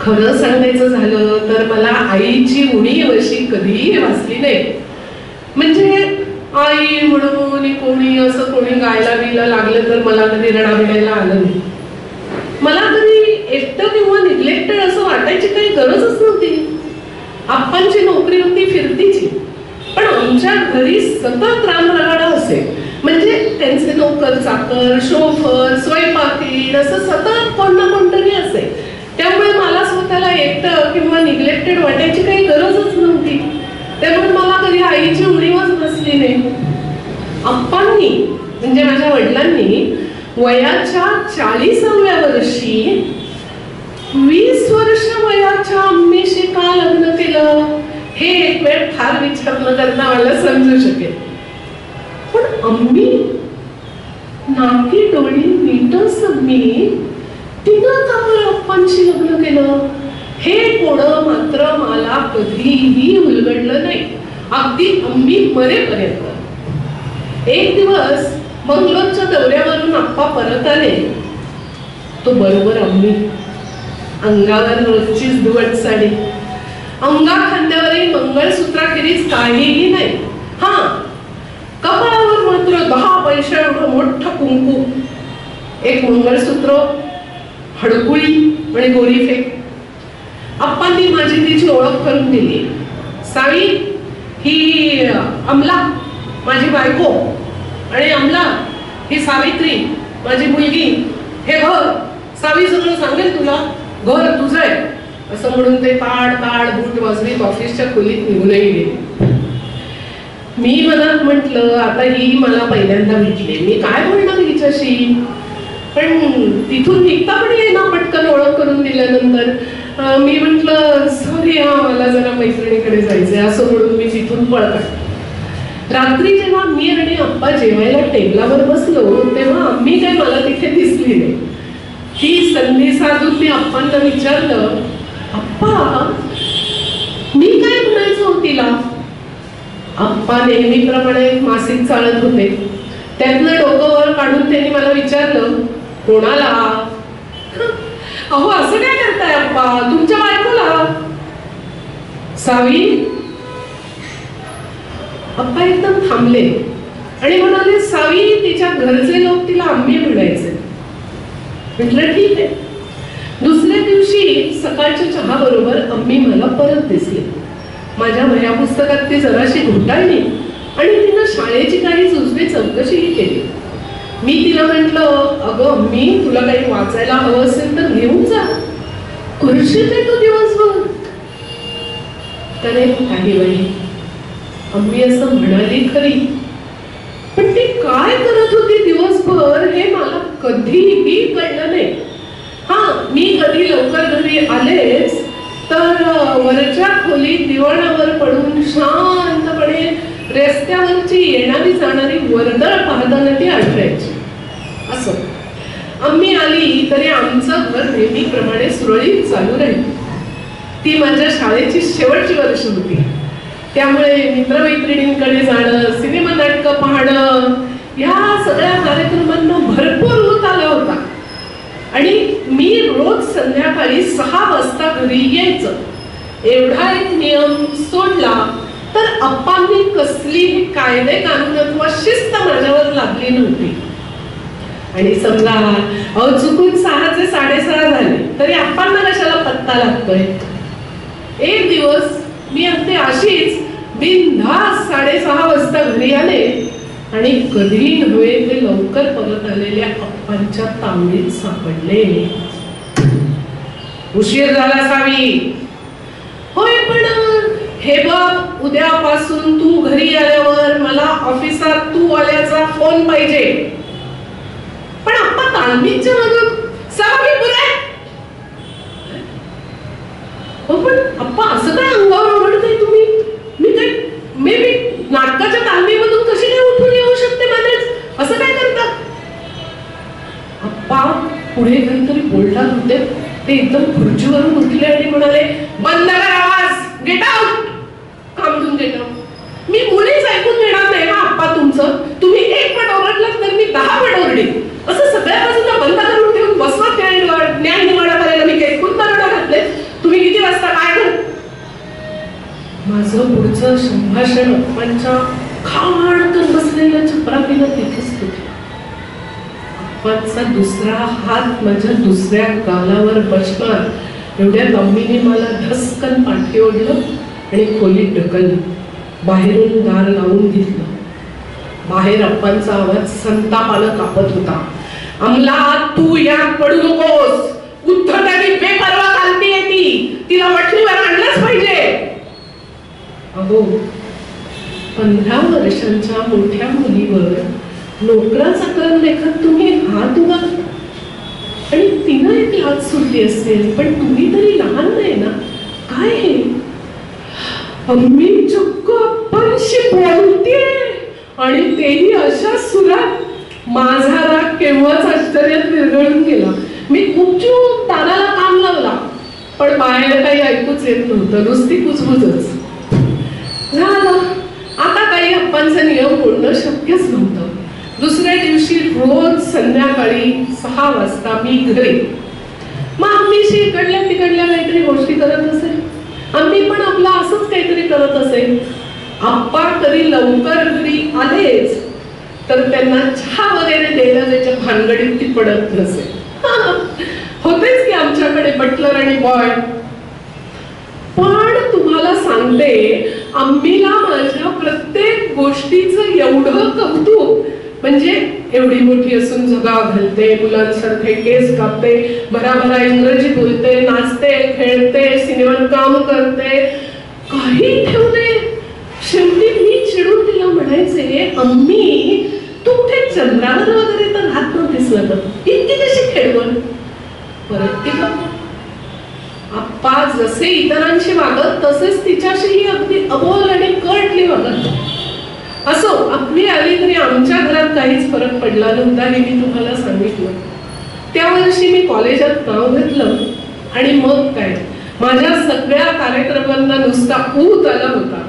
खरं सांगायचं झालं तर मला आईची उणीव अशी कधीही भासली नाही. म्हणजे आई म्हणून कोणी असं कोणी गायला बिला लागलं तर मला कधी रडाबिडायला आलं नाही. मला कधी एकटं किंवा निग्लेक्टेड असं वाटायची काही गरजच नव्हती. आप्पांची नोकरी होती फिरतीची, पण आमच्या घरी सतत रामरगाडा असे. म्हणजे त्यांचे नोकर चाकर, शोफर, स्वयंपाकीण असं सतत कोण ना कोणतरी असे. त्यामुळे मला स्वतःला एकटं किंवा निग्लेक्टेड वाटायची काही गरजच नव्हती. त्यामुळे मला कधी आईची उणीवच नसली नाही. आप्पांनी म्हणजे माझ्या वडिलांनी वयाच्या 40व्या वर्षी 20 वर्ष वयाच्या अम्मीशी का लग्न केलं हे एक वेळ फार विचार न करता मला समजू शकेल. पण अम्मी नाकी डोळी नीटच अम्मी तिनं का बरं अप्पांशी लग्न केलं हे कोणं मात्र मला कधीही उलगडलं नाही, अगदी अम्मी मरेपर्यंत. एक दिवस मंगलोरच्या दौऱ्यावरून आप्पा परत आले. तो बरोबर अम्मी, अंगावर रोजचीच धुवट साडी, अंगा खांद्यावरही मंगळसूत्राखेरीज काहीही नाही. हा, कपाळावर मात्र 10 पैसे एवढं मोठं कुंकू, एक मंगळसूत्र, हडकुळी आणि गोरी फेक. आप्पांनी माझी तिची ओळख करून दिली. सावी, ही अमला माझी बायको, आणि अमला ही सावित्री माझी मुलगी. हे घर सावी सगळं सांगेल तुला, घर तुझं आहे असं म्हणून ते ताड ताड बूट वाजवीत ऑफिसच्या खोलीत निघूनही गेले. मी मनात म्हटलं आता ही मला पहिल्यांदा भेटली, मी काय बोलणार हिच्याशी. पण तिथून निघता पण येईना पटकन ओळख करून दिल्यानंतर मी म्हटलं सॉरी हा, मला जरा मैत्रिणीकडे जायचंय असं म्हणून मी तिथून पळ काढली. रात्री जेव्हा मी आणि आप्पा जेवायला टेबलावर बसलो तेव्हा आम्ही काय मला तिथे दिसली नाही. ती संधी साधून मी आप्पांना विचारलं, आप्पा मी काय म्हणायचो तिला. आप्पा नेहमीप्रमाणे मासिक चालत होते. त्यातनं डोकं वर काढून त्यांनी मला विचारलं, कोणाला. अहो असं काय करताय आप्पा, तुमच्या बायकोला. सावी. आप्पा एकदम थांबले आणि म्हणाले, सावी तिच्या घरचे लोक तिला आम्ही म्हणायचे. म्हटलं ठीक आहे. दुसऱ्या दिवशी सकाळच्या चहा बरोबर अम्मी मला परत दिसली. माझ्या वह्या पुस्तकात ती जराशी घोटाळली आणि तिनं शाळेची काही जुजबी चौकशीही केली. मी तिला म्हटलं, अगं अम्मी तुला काही वाचायला हवं असेल तर घेऊन जा, खुर्शीत आहे तू दिवसभर. तर काही वेळी अम्मी असं म्हणाली खरी, पण ती काय करत होती दिवसभर हे मला कधीही कळलं नाही. हा, मी कधी लवकर घरी आलेच तर वरच्या खोलीत दिवाणावर पडून शांतपणे रस्त्यावरची येणारी जाणारी वर्दळ पाहताना ती आठवायची. असं अम्मी आली तरी आमचं घर नेहमीप्रमाणे सुरळीत चालू राहील. ती माझ्या शाळेची शेवटची वर्ष होती, त्यामुळे मित्रमैत्रिणींकडे जाणं, सिनेमा नाटकं पाहणं या सगळ्या कार्यक्रमांना भरपूर होत आला होता. आणि मी रोज संध्याकाळी 6 वाजता घरी यायचं. एवढा एक नियम सोडला तर अप्पांनी कसलीही कायदे कानून अथवा शिस्त माझ्यावर लागली नव्हती. आणि समजा चुकून 6 चे 6:30 झाले तरी अप्पांना कशाला पत्ता लागतोय. एक दिवस मी अगदी अशीच बिनधास्त 6:30 वाजता घरी आले आणि कधी नव्हे ते लवकर परत आलेल्या अप्पांच्या तांबडीत सापडले. उशीर झाला सावी. होय, पण हे बघ उद्यापासून तू घरी आल्यावर मला ऑफिसात तू आल्याचा फोन पाहिजे. पण अप्पा तांबडीच्या मागं सावी पुरे. हो पण अप्पा असं काय अंगावर ओरडताय तुम्ही. मी काय मे बी नाटकाच्या तालमीमधून कशी काय उठून येऊ शकते मध्येच, असं काय करता. अप्पा पुढे काहीतरी बोलतात होते. ते एकदम खुर्चीवरून उठले आणि म्हणाले, बंद कर आवाज, गेट आउट. कामधून गेट आउट. मी मुलीच ऐकून घेणार नाही ना अप्पा तुमचं. तुम्ही 1 पट ओरडलात तर मी 10 पट ओरडेन. असं सगळ्या बाजूला बंद करून ठेवून बसवा. न्याय निवाडा करायला मी काही खूप दरडा घातले. तुम्ही किती वाजता काय कर. माझं पुढचं संभाषण अप्पांच्या खाडकन बसलेल्या छपराकीला तिथेच तुटलं. अप्पांचा दुसरा हात माझ्या दुसऱ्या गालावर बसणार एवढ्या लंबीने मला धस्कन पाठी ओढलं आणि खोलीत ढकललं. बाहेरून दार लावून घेतलं. बाहेर अप्पांचा आवाज संतापानं कापत होता, अमला तू यात पडू नकोस. उद्धटाने बेपरवा चालतीये ती, तिला वठणीवर आणलंच पाहिजे. अहो 15 वर्षांच्या मोठ्या मुलीवर नोकराचा कर लेखत तुम्ही हात उगा. आणि तिनं एक लाच सुटली असेल, पण तुम्ही तरी लहान नाही ना, काय हे? मी चक्क अप्पांशी बोलतेय आणि तेही अशा सुरात. माझा राग केव्हाच आश्चर्यात विरघळून गेला. मी खूप दाराला काम लावला, पण बाहेर काही ऐकूच येत नव्हतं, नुसती कुजबुजच. झालं, आता काही अप्पांचा नियम मोडणं शक्यच नव्हतं. दुसऱ्या दिवशी रोज संध्याकाळी 6 वाजता मी घरी. मग आम्हीशी इकडल्या तिकडल्या काहीतरी गोष्टी करत असेल, आम्ही पण आपलं असंच काहीतरी करत असेल. आप्पा कधी लवकर घरी आलेच तर त्यांना चहा वगैरे द्यायला त्याच्या भानगडीत ती पडत नसेल. होतेच की आमच्याकडे बटलर आणि बॉय. पण तुम्हाला सांगते, आम्हीला माझ्या प्रत्येक गोष्टीचं एवढं कौतुक, म्हणजे एवढी मोठी असून झगा घालते, मुलांसारखे केस कापते, भराभरा इंग्रजी बोलते, नाचते, खेळते, सिनेमात काम करते, काही ठेवले. शेवटी मी चिडून तिला म्हणायचे, अम्मी तू कुठे चंद्रावर वगैरे तर राहत नव्हतीस ना, इतकी कशी खेळवण? परत ती आप्पा जसे इतरांशी वागत तसेच तिच्याशीही अगदी अबोल आणि कर्टली वागत. असो, आपली आली तरी आमच्या घरात काहीच फरक पडला नव्हता, हे मी तुम्हाला सांगितलं. त्या वर्षी मी कॉलेजात नाव घेतलं आणि मग काय, माझ्या सगळ्या कार्यक्रमांना नुसता ऊत आला होता.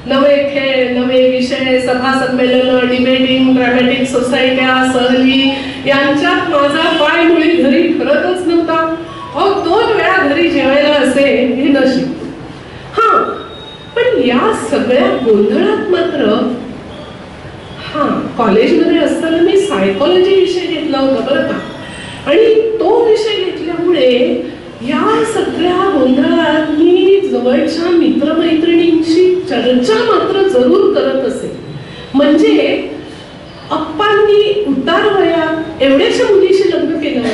नवे खेळ, नवे विषय, सभा संमेलन, डिबेटिंग, ड्रामॅटिक सोसायट्या, सहली यांच्यात माझा पाय मुळी घरी ठरतच नव्हता. 2 वेळा घरी जेवायला असे हे नशीब. हा, पण या सगळ्या गोंधळात मात्र कॉलेजमध्ये असताना मी सायकोलॉजी विषय घेतला होता बरं का. आणि तो विषय घेतल्यामुळे या सगळ्या गोंधळात मी जवळच्या मित्रमैत्रिणींशी चर्चा मात्र जरूर करत असे. म्हणजे अप्पांनी उतार वयात एवढ्याशा मुलीशी लग्न केलं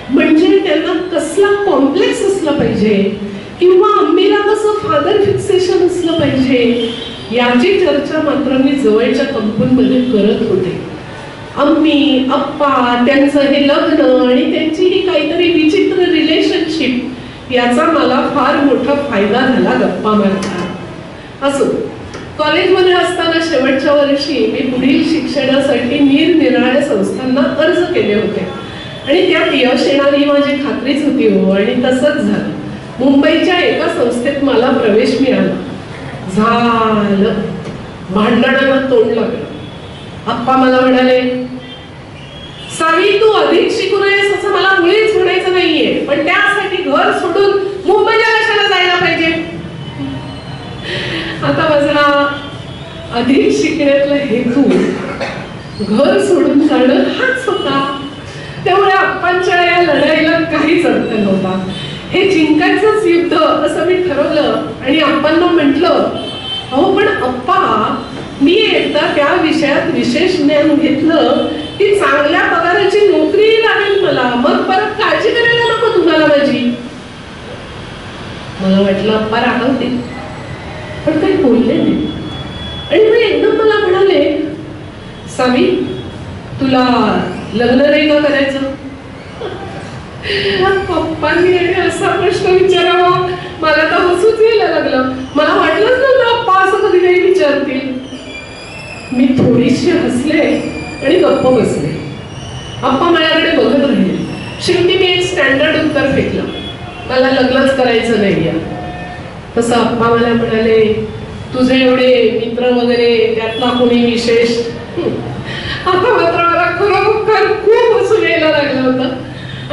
म्हणजे त्यांना कसला कॉम्प्लेक्स असला पाहिजे, किंवा आम्हीला कसं फादर फिक्सेशन असलं पाहिजे, याची चर्चा मात्र मी जवळच्या कंपनीमध्ये करत होते. अम्मी, अप्पा, त्यांचं हे लग्न आणि त्यांची ही काहीतरी विचित्र रिलेशनशिप, याचा मला फार मोठा फायदा झाला गप्पा मारताना. असो, कॉलेजमध्ये असताना शेवटच्या वर्षी मी पुढील शिक्षणासाठी निरनिराळ्या संस्थांना अर्ज केले होते आणि त्यात यश येणार ही माझी खात्रीच होती हो, आणि तसंच झालं. मुंबईच्या एका संस्थेत मला प्रवेश मिळाला. झालं, भांडणाला तोंड लागलं. आप्पा मला म्हणाले, सावी तू अधिक शिकू नयेस असं मला मुळीच म्हणायचं नाहीये, पण त्यासाठी घर सोडून मुंबईला कशाला जायला पाहिजे? आता माझा अधिक शिकण्यातला हेतू घर सोडून जाणं हाच होता. त्यामुळे आप्पांच्या या लढाईला काहीच अर्थ नव्हता. हे जिंकायचंच युद्ध असं मी ठरवलं आणि आप्पांना म्हटलं, अहो पण अप्पा, मी एकदा त्या विषयात विशेष ज्ञान घेतलं की चांगल्या पगाराची नोकरी लागेल मला, मग परत काळजी करायला नको तुम्हाला माझी. मला वाटलं अप्पा रागवते, पण काही बोलले नाही. आणि मग एकदम मला म्हणाले, सावी तुला लग्न नाही का करायचं? पप्पांनी असा प्रश्न विचारावा मला तर हसूच यायला लागलं. मला वाटलंच नव्हतं अप्पा असं कधी काही विचारतील. मी थोडीशी हसले आणि गप्प बसले. अप्पा माझ्याकडे बघत राहिले. शेवटी मी एक स्टँडर्ड उत्तर फेकलं, मला लग्नच करायचं नाही. तसं अप्पा मला म्हणाले, तुझे एवढे मित्र वगैरे त्यातला कोणी विशेष? आता मात्र मला खरोखर खूप हसू यायला लागलं होतं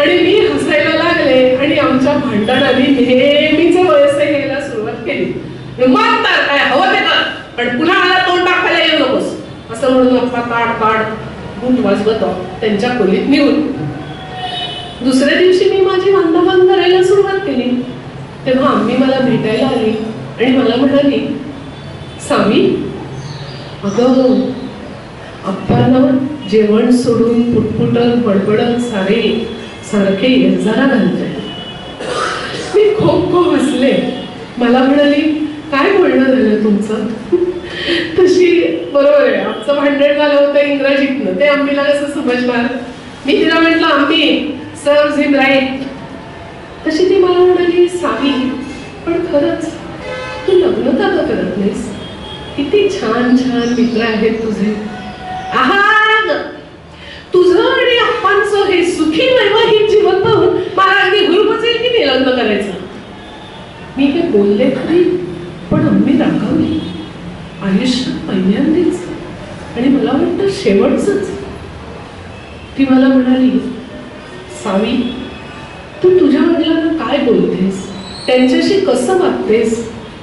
आणि मी हसायला लागले आणि आमच्या भांडणाने नेहमीच वयसे घ्यायला सुरुवात केली. मग तर काय हवं ते कर, पण पुन्हा मला तोंड टाकायला येऊ नकोस असं म्हणून अप्पा ताड ताड बूट वाजवत त्यांच्या खोलीत निघून. दुसऱ्या दिवशी मी माझी वांदावान करायला सुरुवात केली तेव्हा आम्ही मला भेटायला आली आणि मला म्हणाली, सावी अगं अप्पांना जेवण सोडून पुटपुटत बडबडत सारखे जरा घालतंय. मी खूप हसले. मला म्हणाली, काय बोलणं झालं तुमचं? तशी बरोबर आहे, आमचं भांडण झालं होतं इंग्रजीतनं, ते आम्हीला कसं समजणार? मी तिला म्हटलं, आम्ही सर्व्स हिम राईट. तशी ती मला म्हणाली, सावी पण खरंच तू लग्न का करत नाहीस? किती छान छान मित्र आहेत तुझे. आहा, तुझं आणि अप्पांचं हे सुखी वैवाहिक जीवन पाहून मला अगदी हुरूपच येईल की नाही लग्न करायचं. मी हे बोलले तरी पण आम्ही रागावली. आयुष्यात पहिल्यांदाच आणि मला वाटतं शेवटच. ती मला म्हणाली, सावी तू तुझ्या वडिलांना काय बोलतेस, त्यांच्याशी कसं वागतेस,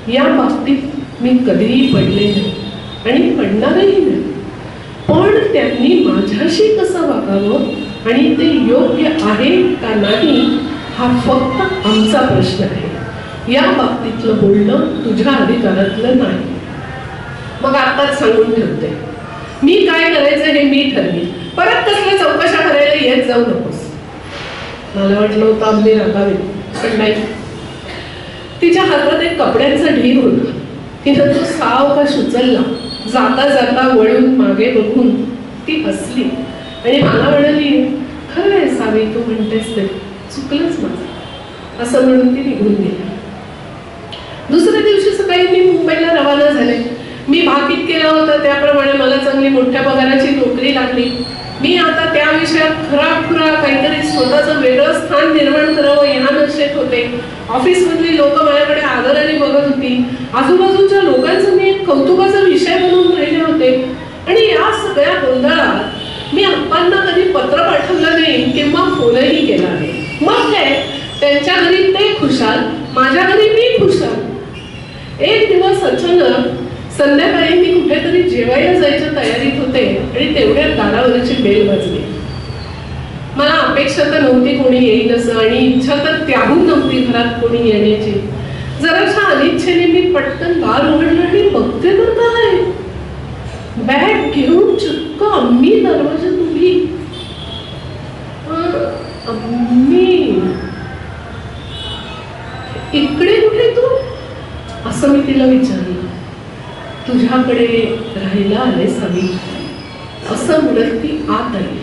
या बाबतीत मी कधीही पडले नाही आणि पडणारही नाही. पण त्यांनी माझ्याशी कसं वागावं आणि ते योग्य आहे का नाही हा फक्त आमचा प्रश्न आहे. या बाबतीतलं बोलणं तुझ्या अधिकारातलं नाही. मग आताच सांगून ठेवते, मी काय करायचं हे मी ठरवेन. परत कसल्या चौकशा करायला येत जाऊ नकोस. मला वाटलं होतं आम्ही रागावे, पण नाही. तिच्या हातात एक कपड्यांचा ढीग होता. तिनं तो सावकाश उचलला. जाता जाता वळून मागे बघून ती हसली आणि मला म्हणाली, खरं आहे सावी तू म्हणतेस ते, चुकलंच माझं, असं म्हणून ती निघून गेली. दुसऱ्या दिवशी सकाळी मी मुंबईला रवाना झाले. मी भाकीत केलं होतं त्याप्रमाणे मला चांगली मोठ्या पगाराची नोकरी लागली. मी आता त्या विषयात खराखुरा काहीतरी स्वतःचं वेगळं स्थान निर्माण करावं या नशेत होते. ऑफिसमधली लोक माझ्याकडे आदराने बघत होती. आजूबाजूच्या लोकांचं मी एक कौतुकाचा विषय बनवून राहिले होते. आणि या सगळ्या गोंधळात मी अप्पांना कधी पत्र पाठवलं नाही किंवा फोनही केला नाही. मग काय, त्यांच्या घरी ते खुशाल, माझ्या घरी मी खुशाल. एक दिवस अचानक संध्याकाळी मी कुठेतरी जेवायला जायच्या तयारीत होते आणि तेवढ्यात दारावरची बेल वाजली. मला अपेक्षा तर नव्हती कोणी येईल असं, आणि इच्छा तर त्याहून नव्हती घरात कोणी येण्याची. जराशा अनिच्छेने मी पटकन दार उघडलं आणि बघते तर काय, बॅग घेऊन चक्क आम्ही दरवाजात उभी. आम्ही, इकडे कुठे तू, असं मी तिला विचारलं. तुझ्याकडे राहायला आले सावी, असं म्हणत ती आत आली.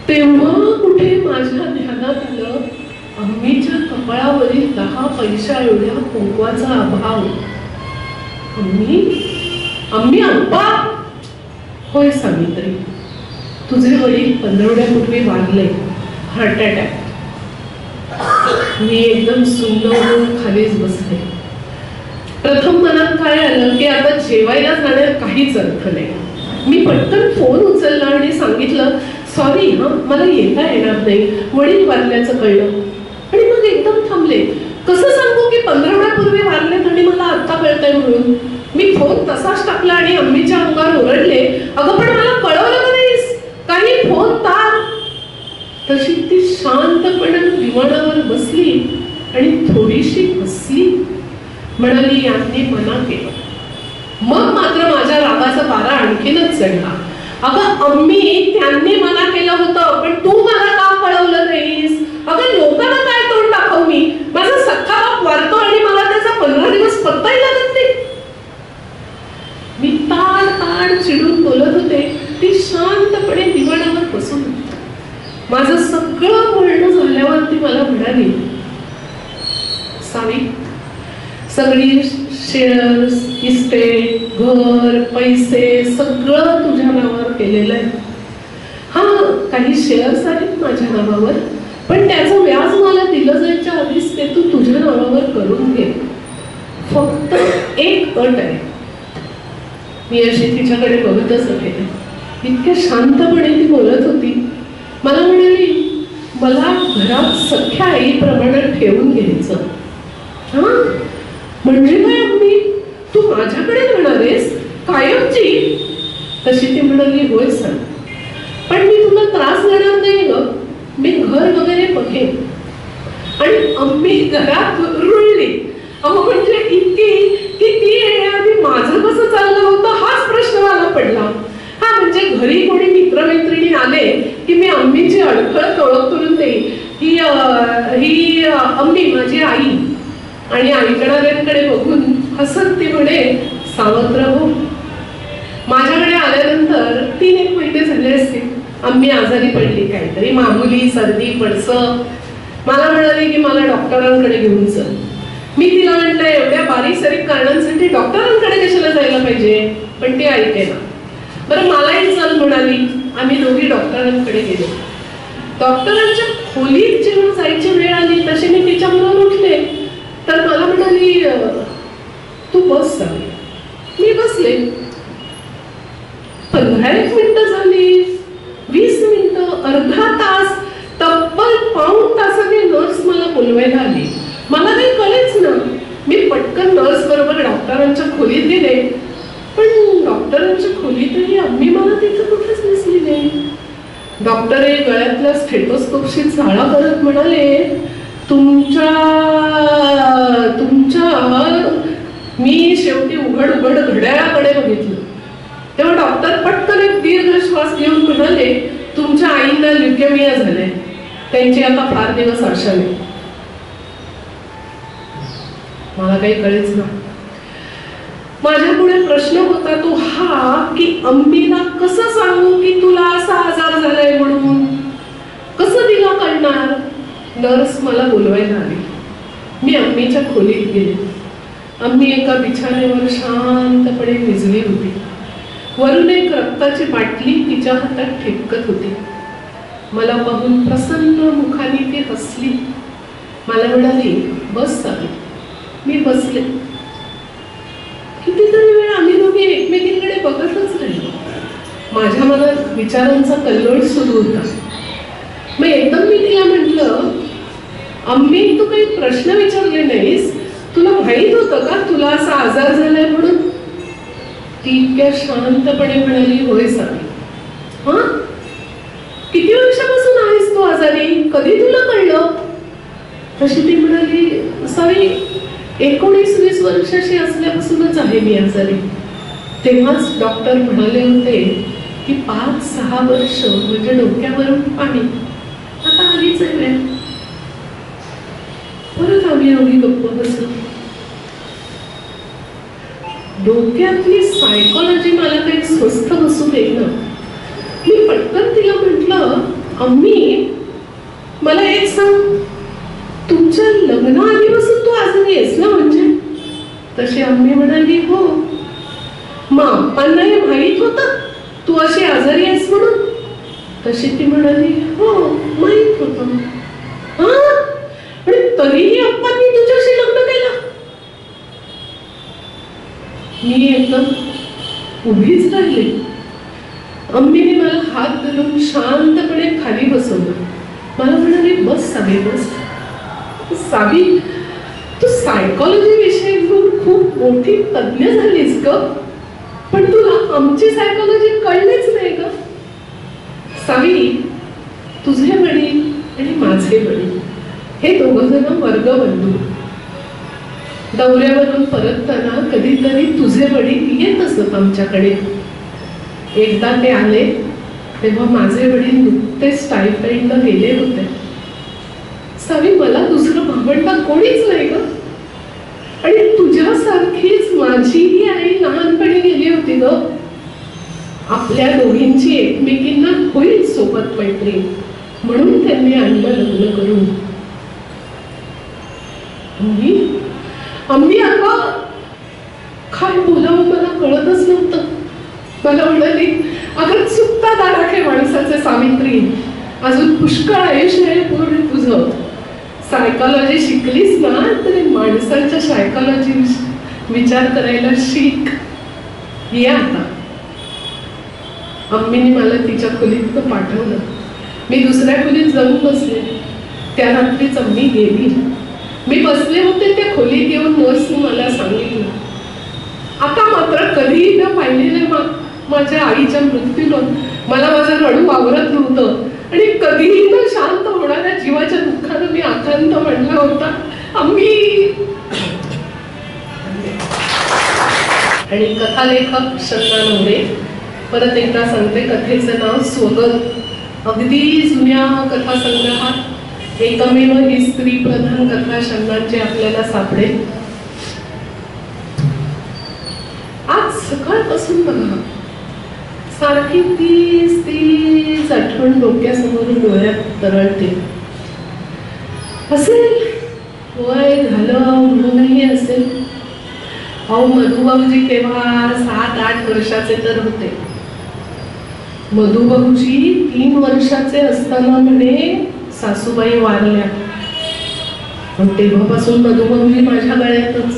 तेव्हा कुठे माझ्या ध्यानात आलं आम्हीच्या कपाळावरील 10 पैसा एवढ्या कुंकवाचा अभाव. आम्ही अप्पा? होय सावित्री, तुझे वडील 15 वारले, हार्ट अटॅक. मी एकदम सुन्न होऊन खालीच बसले. प्रथम मनात काय आलं की आता जेवायला जाण्यात काहीच अर्थ नाही. मी पटकन फोन उचलला आणि सांगितलं, सॉरी मला येता येणार नाही, वडील वारल्याचं कळलं. आणि मग एकदम थांबले. कसं सांगू की 15 वारलेत आणि मला आता कळतंय म्हणून. मी फोन तसाच टाकला आणि अम्मीच्या अंगावर ओरडले, अगं पण मला कळवलं नाहीस, काही फोन तार. तशी ती शांतपणे विमानावर बसली आणि थोडीशी हसली. म्हणाली, यांनी मना केलं. मग मात्र माझ्या रागाचा पारा आणखीनच चढला. अगं अम्मी, त्यांनी मना केलं होतं, पण तू मला का कळवलं नाहीस? अगं लोकांना काय तोंड दाखव मी? माझा सख्खा बाप वारतो आणि मला त्याचा 15 दिवस पत्ताही लागत नाही. मी ताड ताड चिडून बोलत होते. ती शांतपणे दिवाणावर बसून होती. माझं सगळं बोलणं झाल्यावर ती मला म्हणाली, सावी, सगळी शेअर्स, इस्टेट, घर, पैसे सगळं तुझ्या नावावर केलेलं आहे. हा, काही शेअर्स आहेत माझ्या नावावर, पण त्याचं व्याज मला दिलं जायच्या आधीच ते तू तुझ्या नावावर करून घे. फक्त एक अट आहे. मी अशी तिच्याकडे बघतच होते. इतक्या शांतपणे ती बोलत होती. मला म्हणाली, मला घरात सख्या आईप्रमाणे ठेवून घ्यायचं. हा, म्हणजे काय अम्मी, तू माझ्याकडे येणार आहेस कायमची? तशी ती म्हणाली, होय सर, पण मी तुला त्रास देणार नाही ग. मी घर वगैरे बघेन. आणि अम्मी घरात रुळली. अहो म्हणजे इतकी की ती येण्याआधी माझं कसं चाललं होतं हाच प्रश्न मला पडला. हा, म्हणजे घरी कोणी मित्रमैत्रिणी आले की मी अम्मीची अडखळत ओळख करून देईन, ही अम्मी माझी आई. आणि ऐकणाऱ्यांकडे बघून हसत ती म्हणे, सावत्र हो. माझ्याकडे आल्यानंतर 3-1 महिने झाले असतील. आम्ही आजारी पडली, काहीतरी मामूली सर्दी पडसं. मला म्हणाले की मला डॉक्टरांकडे घेऊन चल. मी तिला म्हटलं एवढ्या बारीक सारीक कारणांसाठी डॉक्टरांकडे कशाला जायला पाहिजे, पण ती ऐकेना. बरं मलाही चल म्हणाली. आम्ही दोघी डॉक्टरांकडे गेलो. डॉक्टरांच्या खोलीत जेव्हा जायची वेळ आली तशी मी तिच्याबरोबर उठले तर मला म्हणाली तू बस झाली. मी बसले. 15 मिनिटं झाली, 20 मिनिटं, अर्धा तास, तब्बल पाऊण तासाने नर्स मला बोलवायला आली. मला काही कळेच ना. मी पटकन नर्स बरोबर डॉक्टरांच्या खोलीत गेले, पण डॉक्टरांच्या खोलीतही आम्ही मला तिथे कुठेच दिसली नाही. डॉक्टर गळ्यातल्या स्टेथोस्कोपशी चाळा करत म्हणाले तुमच्या मी शेवटी उघड घड्याळाकडे बघितलं तेव्हा डॉक्टर पटकन एक दीर्घ श्वास घेऊन म्हणाले तुमच्या आईंना ल्युकेमिया झाले, त्यांची आता फार दिवस आशा नाही. मला काही कळेच ना. माझ्या पुढे प्रश्न होता तो हा की अम्मीला कसं सांगू की तुला असा आजार झालाय म्हणून, कसं तिला कळणार. नर्स मला बोलवायला आली. मी अम्मीच्या खोलीत गेले. अम्मी एका बिछाण्यावर शांतपणे निजली होती. वरून एक रक्ताची बाटली तिच्या हातात ठिपकत होती. मला पाहून प्रसन्न मुखाने ती हसली. मला म्हणाली बस झाली. मी बसले. कितीतरी वेळ आम्ही दोघे एकमेकींकडे बघतच राहिलो. माझ्या मनात विचारांचा कल्लोळ सुरू होता. मग एकदम मी तिला म्हटलं अम्मी तू काही प्रश्न विचारले नाहीस, तुला माहित होतं का तुला असा आजार झालाय म्हणून. ती इतक्या शांतपणे म्हणाली होय सावी. हा किती वर्षापासून आहेस तू आजारी, कधी तुला कळलं. तशी ती म्हणाली सावी 19-20 वर्षाची असल्यापासूनच आहे मी आजारी. तेव्हाच डॉक्टर म्हणाले होते की 5-6 वर्ष म्हणजे डोक्यावरून पाणी. आता आलीच आहे वेळ. परत आम्ही दोघी गप्प बसलो. डोक्यातली सायकोलॉजी मला काही स्वस्थ बसू देईना. मी पटकन तिला म्हटलं अम्मी मला एक सांग, तुमच्या लग्नाआधीपासून तू आजारी आहेस ना म्हणजे. तशी अम्मी म्हणाली हो. मग अप्पांना हे माहित होतं तू अशी आजारी आहेस म्हणून. तशी ती म्हणाली हो माहित होतं. हा आणि तरीही अप्पांनी तुझ्याशी लग्न केलं. मी एकदम उभीच राहिले. अम्मीने मला हात धरून शांतपणे खाली बसवलं. मला म्हणाली बस सावी बस. सावी तू सायकोलॉजी विषयी खूप मोठी तज्ञ झालीस ग, पण तुला आमची सायकोलॉजी कळलीच नाही ग. सावी तुझे वडील आणि माझे वडील हे दोघं जण वर्गबंधू. दौऱ्यावरून परतताना कधीतरी तुझे वडील येत असत आमच्याकडे. एकदा ते आले तेव्हा माझे वडील नुकतेच टायफॉइडला गेले होते. सावी मला दुसरं भावंड कोणीच नाही ग, आणि तुझ्यासारखीच माझीही आई लहानपणी गेली होती ग. आपल्या दोघींची एकमेकींना होईल सोबत मैत्री म्हणून त्यांनी आणलं लग्न करून. आम्ही अगं काय बोलावं मला कळतच नव्हतं. मला म्हणाली अगं चुकता दाराखे माणसाचे सावित्री, अजून पुष्कळ आयुष्य आहे पूर्ण तुझं. सायकोलॉजी शिकलीस ना तरी माणसाच्या सायकोलॉजी विचार करायला शिक. ये आता. अम्मीने मला तिच्या खोलीत पाठवलं. मी दुसऱ्या खोलीत जाऊन बसले. त्या रात्रीच अम्मी गेली. मी बसले होते त्या खोलीत येऊन नर्सने मला सांगितलं आता मात्र कधीही न पाहिलेल्या माझ्या आईच्या मृत्यूनं मला माझं रडू आवरत नव्हतं, आणि कधीही न शांत होणाऱ्या जीवाच्या दुःखानं मी आकांत म्हणला होता आम्ही. आणि कथालेखक शंकर नवरे परत एकदा सांगते. कथेचं नाव स्वगत. अगदी जुन्या कथा संग्रहात एकमेव ही स्त्री प्रधान कथा शंकरांची आपल्याला सापडेल. आज सकाळपासून बघा सारखी तीच आठवण डोक्यासमोर डोळ्यात तरळते. असेल वय झालं म्हणूनही असेल. अहो मधुभाऊजी तेव्हा 7-8 वर्षाचे तर होते. मधुभाऊजी 3 वर्षाचे असताना म्हणे सासूबाई वारल्या. पण तेव्हापासून मधुभाऊजी माझ्या गळ्यातच.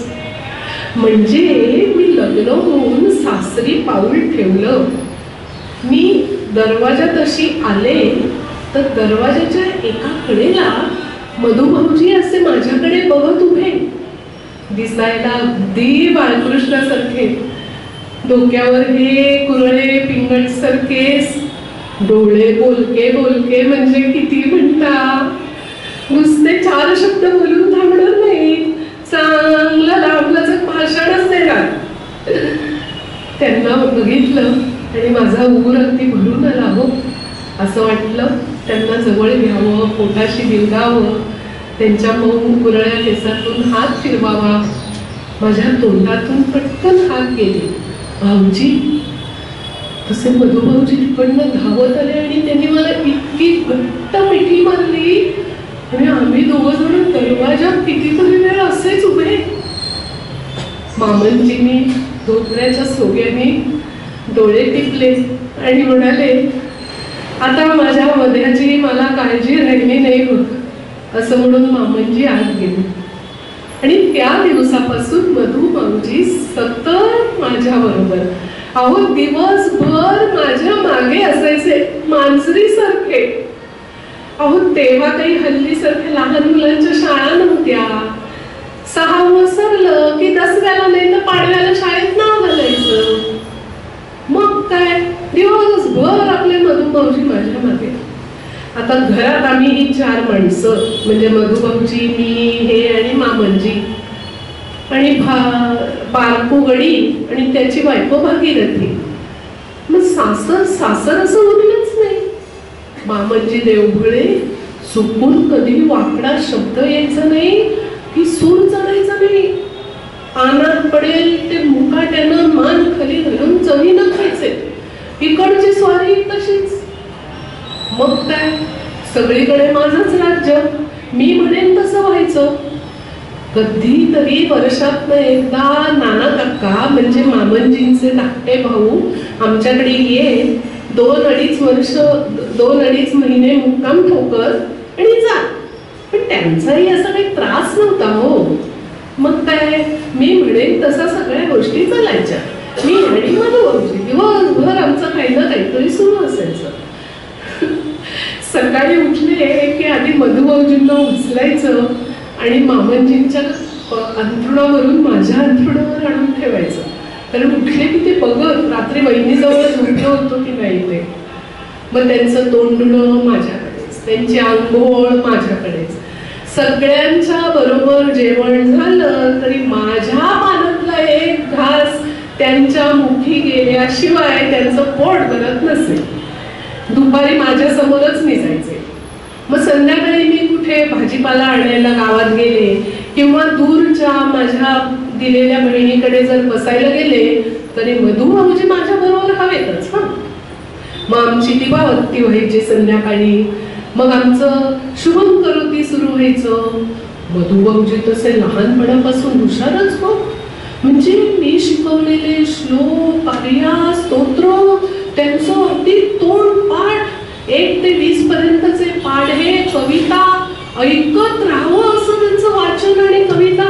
म्हणजे मी लग्न होऊन सासरी पाऊल ठेवलं. मी दरवाजात अशी आले तर दरवाजाच्या एका कडेला मधुभाऊजी असे माझ्याकडे बघत उभे. दिसायला अगदी बाळकृष्णासारखे. डोक्यावर हे कुरळे पिंगट सारखेच, डोळे बोलके बोलके म्हणजे किती म्हणता. नुसते 4 शब्द बोलून थांबणार नाही, चांगलं लांबलचक भाषणच देणार. त्यांना बघितलं आणि माझा ऊर अगदी भरून आला. हो असं वाटलं त्यांना जवळ घ्यावं, पोटाशी भिंगावं, त्यांच्या मऊ कुरळ्या केसातून हात फिरवावा. माझ्या तोंडातून पटकन हात गेले. भाऊजी. तसे मधुभाऊजी तिकडनं धावत आले आणि त्यांनी मला इतकी घट्ट मिठी मारली आणि आम्ही दोघं जण दरवाजात कितीतरी वेळ असेच उभे. मामंजींनी धोत्र्याच्या सोग्याने डोळे टिपले आणि म्हणाले, आता माझ्या मध्याची मला काळजी राहिली नाही होत. असं म्हणून मामंजी आत गेले. आणि त्या दिवसापासून मधुभाऊजी सतत माझ्या बरोबर. अहो दिवसभर माझ्या मागे असायचे, मांजरी सारखे. अहो तेव्हा काही हल्ली सारख्या लहान मुलांच्या शाळा नव्हत्या. 6वं सरलं की 10व्याला नाही तर पाडव्याला शाळेत नाव घालायचं. मग काय दिवसभर आपले मधुभाऊजी माझ्या मागे. आता घरात आम्ही ही 4 माणसं म्हणजे मधुभाऊजी, मी, हे आणि मामंजी आणि बारकू गडी आणि त्याची बायको भागीरथी. मग सासर असं उरलंच नाही. मामंजी देवघळे चुकून कधी वाकडा शब्द यायचा नाही की सूर चढायचा नाही. पानात पडेल ते मुकाट्यानं मान खाली घालून चवीनं खायचे. इकडची स्वारी तशीच. मग काय सगळीकडे माझंच राज्य, मी म्हणेन तसं व्हायचं. कधीतरी वर्षातनं एकदा नाना काका म्हणजे मामंजींचे धाकटे भाऊ आमच्याकडे ये, 2-2.5 महिने मुक्काम ठोकर आणि जा. पण त्यांचाही असा काही त्रास नव्हता. हो मग काय मी म्हणेन तसा सगळ्या गोष्टी चालायच्या. मी आणि मधुभाऊजी दिवसभर आमचं काही ना काहीतरी सुरू असायचं. सकाळी उठले की आधी मधुभाऊजींना उचलायचं आणि मामंजींच्या अंथरुणावरून माझ्या अंथरुणावर आणून ठेवायचं. कारण उठले की ते बघत रात्री वहिनीजवळ झोपलं होतो की नाही ते. मग त्यांचं तोंडणं माझ्याकडेच, त्यांची आंघोळ माझ्याकडेच. सगळ्यांच्या बरोबर जेवण झालं तरी माझ्या पानातला एक घास त्यांच्या मुठी गेल्याशिवाय त्यांचं पोट भरत नसे. दुपारी माझ्या समोरच निघायचे. मग संध्याकाळी मी कुठे भाजीपाला आणायला गावात गेले किंवा दूरच्या माझ्या दिलेल्या बहिणीकडे जर बसायला गेले तरी मधुभाऊजी माझ्या बरोबर हवेतच. मग आमची दिवाबत्ती व्हायची संध्याकाळी. मग आमचं शुभम करोती सुरू व्हायचं. मधुभाऊजी तसे लहानपणापासून हुशारच. हो म्हणजे मी शिकवलेले श्लोक, आर्या, स्तोत्र त्यांचं अगदी तोंड पाठ 1 ते 20 पर्यंतचे पाढे, कविता ऐकत राहावं असं त्यांचं वाचन आणि कविता.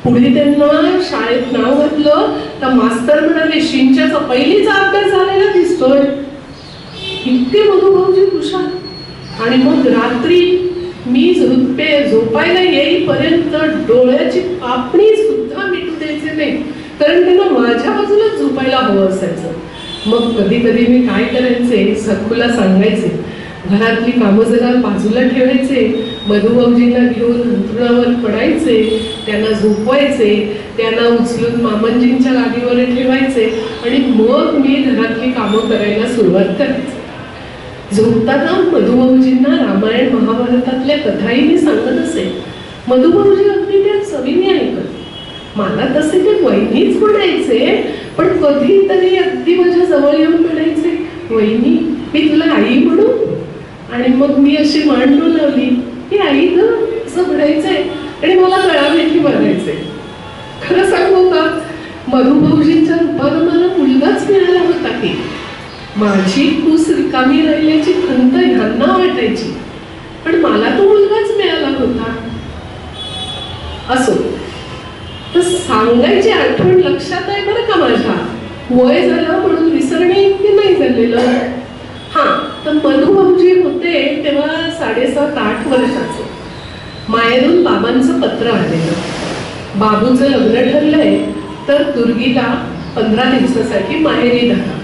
पुढे त्यांना शाळेत नाव घातलं तर मास्तर म्हणाले, शिंच्याचा पहिलीचा अभ्यास झालेला दिसतोय. इतके मधुभाऊजी हुशार. आणि मग रात्री मी झोपायला येईपर्यंत डोळ्याची पापणी सुद्धा मिटू द्यायचे नाही, कारण त्यांना माझ्या बाजूलाच झोपायला हवं असायचं. मग कधी कधी मी काय करायचे, सखूला सांगायचे, घरातली कामं जरा बाजूला ठेवायचे, मधुभाऊजींना घेऊन अंथरुणावर पडायचे, त्यांना झोपवायचे, त्यांना उचलून मामंजींच्या गादीवर ठेवायचे आणि मग मी घरातली कामं करायला सुरुवात करायचे. झोपताना मधुभाऊजींना रामायण महाभारतातल्या कथाही मी सांगत असे. मधुभाऊजी अगदी त्या चवीने ऐकत. मला तसे ते वहिनीच म्हणायचे, पण कधीतरी अगदी माझ्या जवळ येऊन म्हणायचे, वहिनी मी तुला आई म्हणू? आणि मग मी अशी मान डोलावली की आई ग असं म्हणायचंय आणि मला गळाभेटी मारायचंय. खरं सांगू का, मधुभाऊजींच्या रूपानं मला मुलगाच मिळाला होता की माझी कूस रिकामी राहिल्याची खंत ह्यांना वाटायची, पण मला तो मुलगाच मिळाला होता. असो, तर सांगायची आठवण लक्षात आहे बरं का माझ्या. वय झालं म्हणून विसरणे इतके नाही झालेलं. हा, तर मधुभाऊजी होते तेव्हा 7.5-8 वर्षाचे. माहेरून बाबांचं पत्र आलेलं, बाबूचं लग्न ठरलंय तर दुर्गीला 15 दिवसासाठी माहेरी धरा.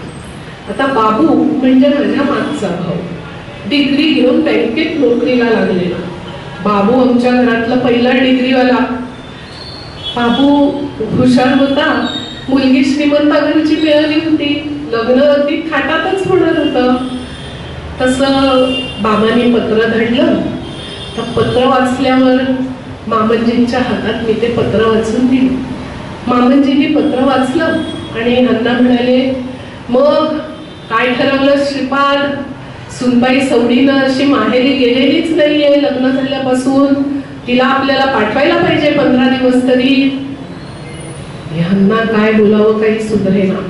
आता बाबू म्हणजे माझ्या मागचा भाऊ, डिग्री घेऊन बँकेत नोकरीला लागलेला. बाबू आमच्या घरातला पहिला डिग्रीवाला. बाबू हुशार होता, मुलगी श्रीमंत घरची मिळाली होती, लग्न अगदी थाटातच होणार होतं. तसं बाबांनी पत्र धाडलं. तर पत्र वाचल्यावर मामनजींच्या हातात मी ते पत्र वाचून दिलं. मामनजींनी पत्र वाचलं आणि ह्यांना म्हणाले, मग काय ठरवलं श्रीपाद? सुनबाई सवडीनं अशी माहेरी गेलेलीच नाहीये लग्न झाल्यापासून, तिला आपल्याला पाठवायला पाहिजे 15 दिवस तरी. ह्यांना काय बोलावं काही सुधरेना.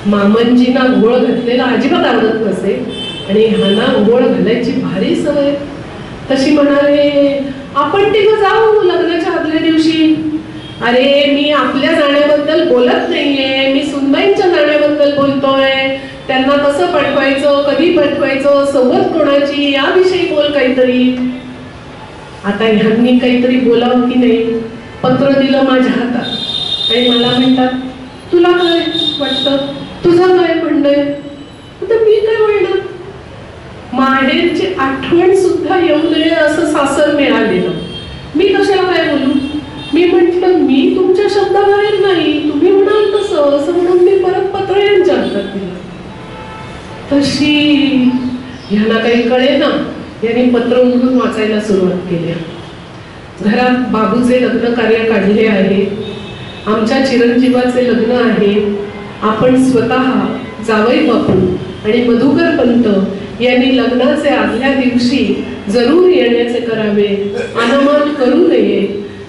मामनजींना घोळ घातलेला अजिबात आवडत नसे आणि ह्यांना घोळ घालायची भारी सवय. तशी म्हणाले, आपण तिघं जाऊ लग्नाच्या आदल्या दिवशी. अरे मी आपल्या जाण्याबद्दल बोलत नाहीये, मी सुनबाईंच्या जाण्याबद्दल बोलतोय. त्यांना कसं पाठवायचं, कधी पाठवायचं, सोबत कोणाची, याविषयी बोल काहीतरी. आता ह्यांनी काहीतरी बोलावं की नाही. पत्र दिलं माझ्या हातात आणि मला म्हणतात, तुला काय वाटतं, तुझं काय म्हणणंय? आता मी काय म्हणणार? माहेरची आठवण सुद्धा येऊ नये असं सासर मिळालेलं, मी कशाला काय बोलू? मी म्हटलं, मी तुमच्या शब्दाबाहेर नाही, तुम्ही म्हणाल तसं असं म्हणून मी परत पत्र यांच्या हातात दिलं. तशी ह्यांना काही कळे ना, यांनी पत्र उघडून वाचायला सुरुवात केली. घरात बाबूचे लग्न कार्य काढले आहे, आमच्या चिरंजीवाचे लग्न आहे. आपण स्वतः जावई बापू आणि मधुकर पंत यांनी लग्नाचे आदल्या दिवशी जरूर येण्याचे करावे, अनामान करू नये.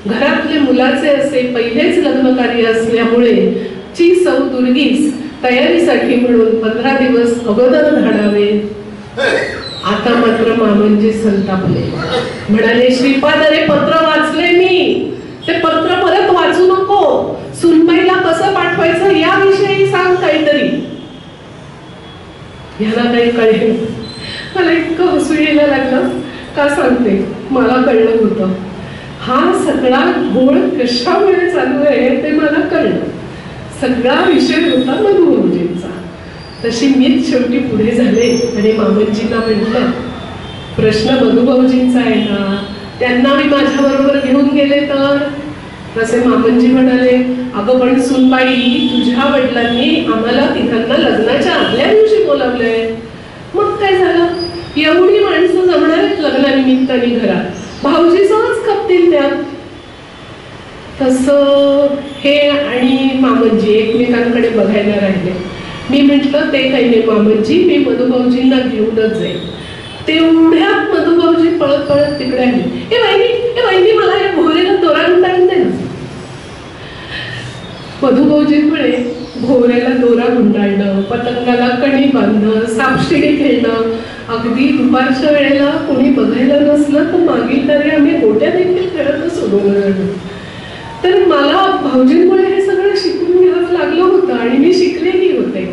घरातले मुलाचे असे पहिलेच लग्न कार्य असल्यामुळे ची सौ दुर्गीस तयारीसाठी म्हणून 15 दिवस अगोदर धाडावे. आता मात्र मामनजी संतापले, म्हणाले, श्रीपाद अरे पत्र वाचले मी, ते पत्र परत वाचू नको. सुनबाईला कसं पाठवायचं याविषयी सांग काहीतरी. ह्याला काही कळेल. मला इतकं हसू यायला लागलं. का सांगते, मला कळलं होतं हा सगळा घोळ कशामुळे चालू आहे ते मला कळलं. सगळा विषय होता मधुभाऊजींचा. तशी मीच शेवटी पुढे झाले आणि मामनजींना म्हटलं, प्रश्न मधुभाऊजींचा आहे ना, त्यांना मी माझ्या बरोबर घेऊन गेले तर? तसे मामनजी म्हणाले, अगं पण सुनबाई, तुझ्या वडिलांनी आम्हाला तिघांना लग्नाच्या आदल्या दिवशी बोलावलंय. मग काय झालं, एवढी माणसं जमणार आहेत लग्नानिमित्ताने घरात, भाऊजी सहज खपतील त्यात. तसं हे आणि मामनजी एकमेकांकडे बघायला राहिले. मी म्हटलं, ते काही नाही मामनजी, मी मधुभाऊजींना घेऊनच जाईल. तेवढ्यात मधुभाऊजी पळत पळत तिकडे आले. ए वहिनी मला या भोवऱ्याला दोरा गुंडाळून दे ना. मधुभाऊजींमुळे भोवऱ्याला दोरा गुंडाळणं, पतंगाला कणी बांधणं, सापशिडी खेळणं, अगदी दुपारच्या वेळेला कोणी बघायला नसलं तर मागील तरी आम्ही गोट्या देखील खेळत सोडवलं. तर मला भाऊजींमुळे हे सगळं शिकून घ्यावं लागलं होतं आणि मी शिकलेली होते.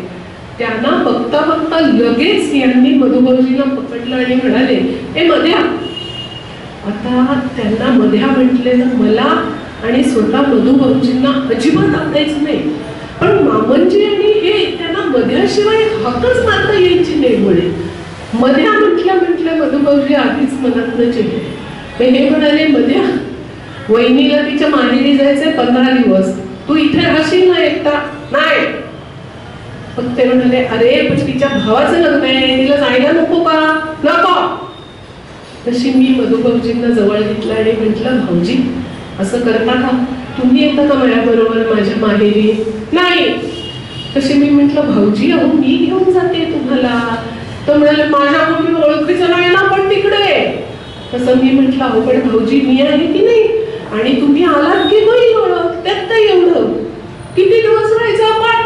त्यांना बघता बघता लगेच यांनी मधुभाऊजींना पकडलं आणि म्हणाले, ए मध्या. आता त्यांना मध्या म्हटलेलं मला आणि स्वतः मधुभाऊजींना अजिबात आवडायचं नाही, पण मामनजी आणि हे त्यांना मध्याशिवाय हाकच मारता यायची नाही. मुळे मध्या म्हटल्या मधुभाऊजी आधीच मनात न चिडले. हे म्हणाले, मध्या, वहिनीला तिच्या माहेरी जायचंय 15 दिवस, तू इथे राहशील ना एकटा? नाही. पण ते म्हणाले, अरे पण तिच्या भावाचं लग्न आहे, तिला जायला नको का? नको. तशी मी मधुभाऊजींना जवळ घेतलं आणि म्हटलं, भाऊजी असं करता का? तुम्ही येता का माझ्या बरोबर माझ्या माहेरी? नाही. तसे मी म्हटलं भाऊजी अहो मी घेऊन जाते तुम्हाला. तर म्हणाले माझ्या कोणी ओळखीचं नाही ना पण तिकडे. तसं मी म्हटलं अहो पण भाऊजी मी आहे की नाही आणि तुम्ही आलात की होईल ओळख, त्यात काय एवढं, किती दिवस राहायचं आपण.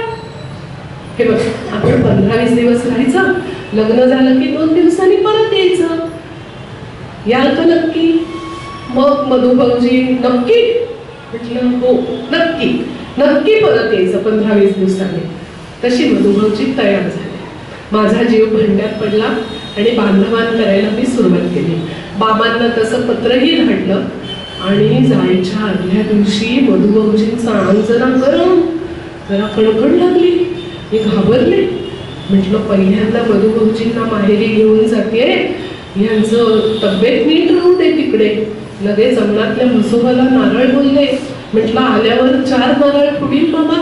हे बघ आपण 15-20 दिवस राहायचं, लग्न झालं की 2 दिवसांनी परत यायचं. याल तर नक्की. मग मधू भाऊजी नक्की. म्हटलं हो नक्की नक्की परत यायचं 15-20 दिवसांनी. तशी मधू भाऊजी तयार झाले. माझा जीव भांड्यात पडला आणि बांधवान करायला मी सुरुवात केली. बाबांना तसं पत्रही धाडलं आणि जायच्या आदल्या दिवशी मधू भाऊजींचा अंग जरा गरम, जरा कणकण लागली. मी घाबरले. म्हटलं पहिल्यांदा मधू भाऊजींना माहेरी घेऊन जाते, यांचं तब्येत नीट राहू दे तिकडे. लगेच अंगणातल्या म्हसोबाला नारळ बोलले. म्हटलं आल्यावर 4 नारळ फोडील बाबा,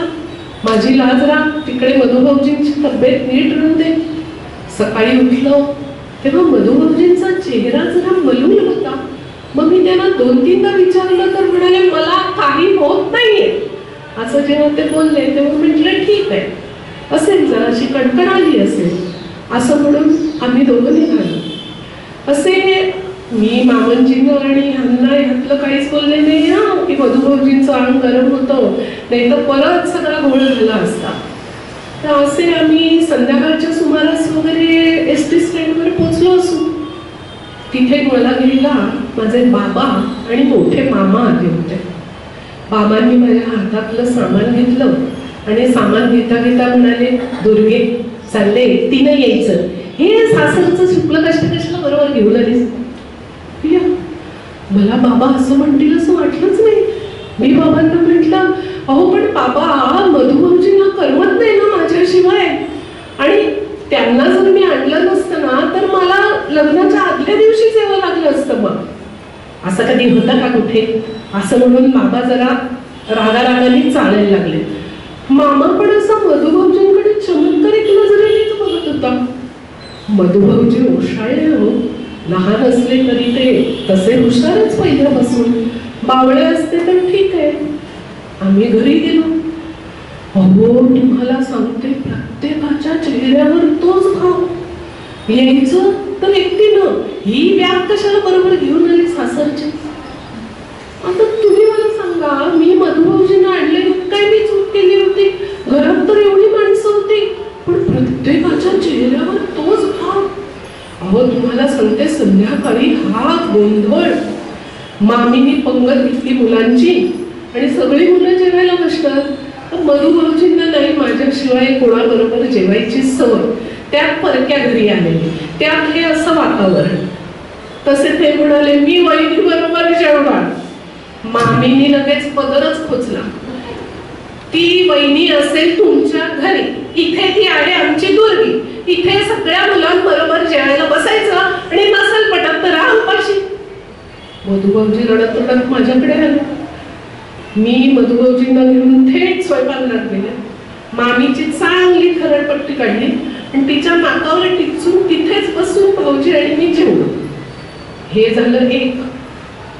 माझी लाज राख, तिकडे मधू भाऊजींची तब्येत नीट राहू दे. सकाळी उठलो तेव्हा मधू भाऊजींचा चेहरा जरा मलूल होता. मग मी त्यांना 2-3दा विचारलं तर म्हणाले मला काही होत नाहीये. असं जेव्हा ते बोलले तेव्हा म्हटलं ठीक आहे, असेल जराशी कणकण आली असेल, असं म्हणून आम्ही दोघं निघालो. असे मी मामनजींना आणि ह्यांना ह्यातलं काहीच बोलले नाही ना की मधू भाऊजींचं अंग गरम होतं, नाही तर परत सगळा घोळ झाला असता. तर असे आम्ही संध्याकाळच्या सुमारास वगैरे SD स्टँडवर पोचलो असू. तिथे मला घ्यायला माझे बाबा आणि मोठे मामा आले होते. बाबांनी माझ्या हातातलं सामान घेतलं आणि सामान घेता घेता म्हणाले दुर्गे चालले एकटीनं यायचं, हे सासरचं शुक्ल कष्ट कशाला बरोबर घेऊन आलीस. मला बाबा असं म्हणतील असं वाटलंच नाही. मी बाबांना म्हटलं अहो पण बाबा मधू भाऊजींना करमत नाही ना माझ्याशिवाय, आणि त्यांना जर मी आणलं नसतं ना तर मला लग्नाच्या आदल्या दिवशीच यावं लागलं असतं. मग असं कधी होतं का कुठे, असं म्हणून बाबा जरा रागारागाने चालायला लागले. मामा पण असा मधू भाऊजींकडे चमत्कारिक नजरेने बघत होता. मधू भाऊजी ओशाळले हो, लहान असले तरी ते तसे हुशारच पहिल्यापासून. बावळे असते तर ठीक आहे. आम्ही घरी गेलो. अहो तुम्हाला सांगते प्रत्येकाच्या चेहऱ्यावर तोच भाव. यायचं तर एकटीनं, ही बॅग कशाला बरोबर घेऊन आली सासरची. आता तुम्ही मला सांगा मी मधू भाऊजींना आणले काय मी चूक केली होती. घरात तर एवढी माणसं होती पण प्रत्येकाच्या चेहऱ्यावर तोच भाव. अहो तुम्हाला सांगते संध्याकाळी हा गोंधळ. मामीनी पंगत घेतली मुलांची आणि सगळी मुलं जेवायला बसतात. तर मधू भाऊजींना नाही माझ्याशिवाय कोणाबरोबर जेवायची सवय, त्यात परक्या घरी आलेली, त्यात हे असं वातावरण. तसे ते म्हणाले मी वहिनी बरोबर जेवणार. मामीनी लगेच पदरच खोचला. ती वहिनी असेल तुमच्या घरी, इथे ती आहे आमची दुर्गी, इथे सगळ्या मुलांबरोबर जेवायला बसायचं आणि नसेल पटत तर राहा उपाशी. मधू भाऊजी रडत रडत माझ्याकडे आले. मी मधू भाऊजींना घेऊन थेट स्वयंपाकघरात गेले. मामीची चांगली खरडपट्टी काढली आणि तिच्या नाकावर टिचून तिथेच बसून भाऊजी आणि मी जेवलो. हे झालं एक.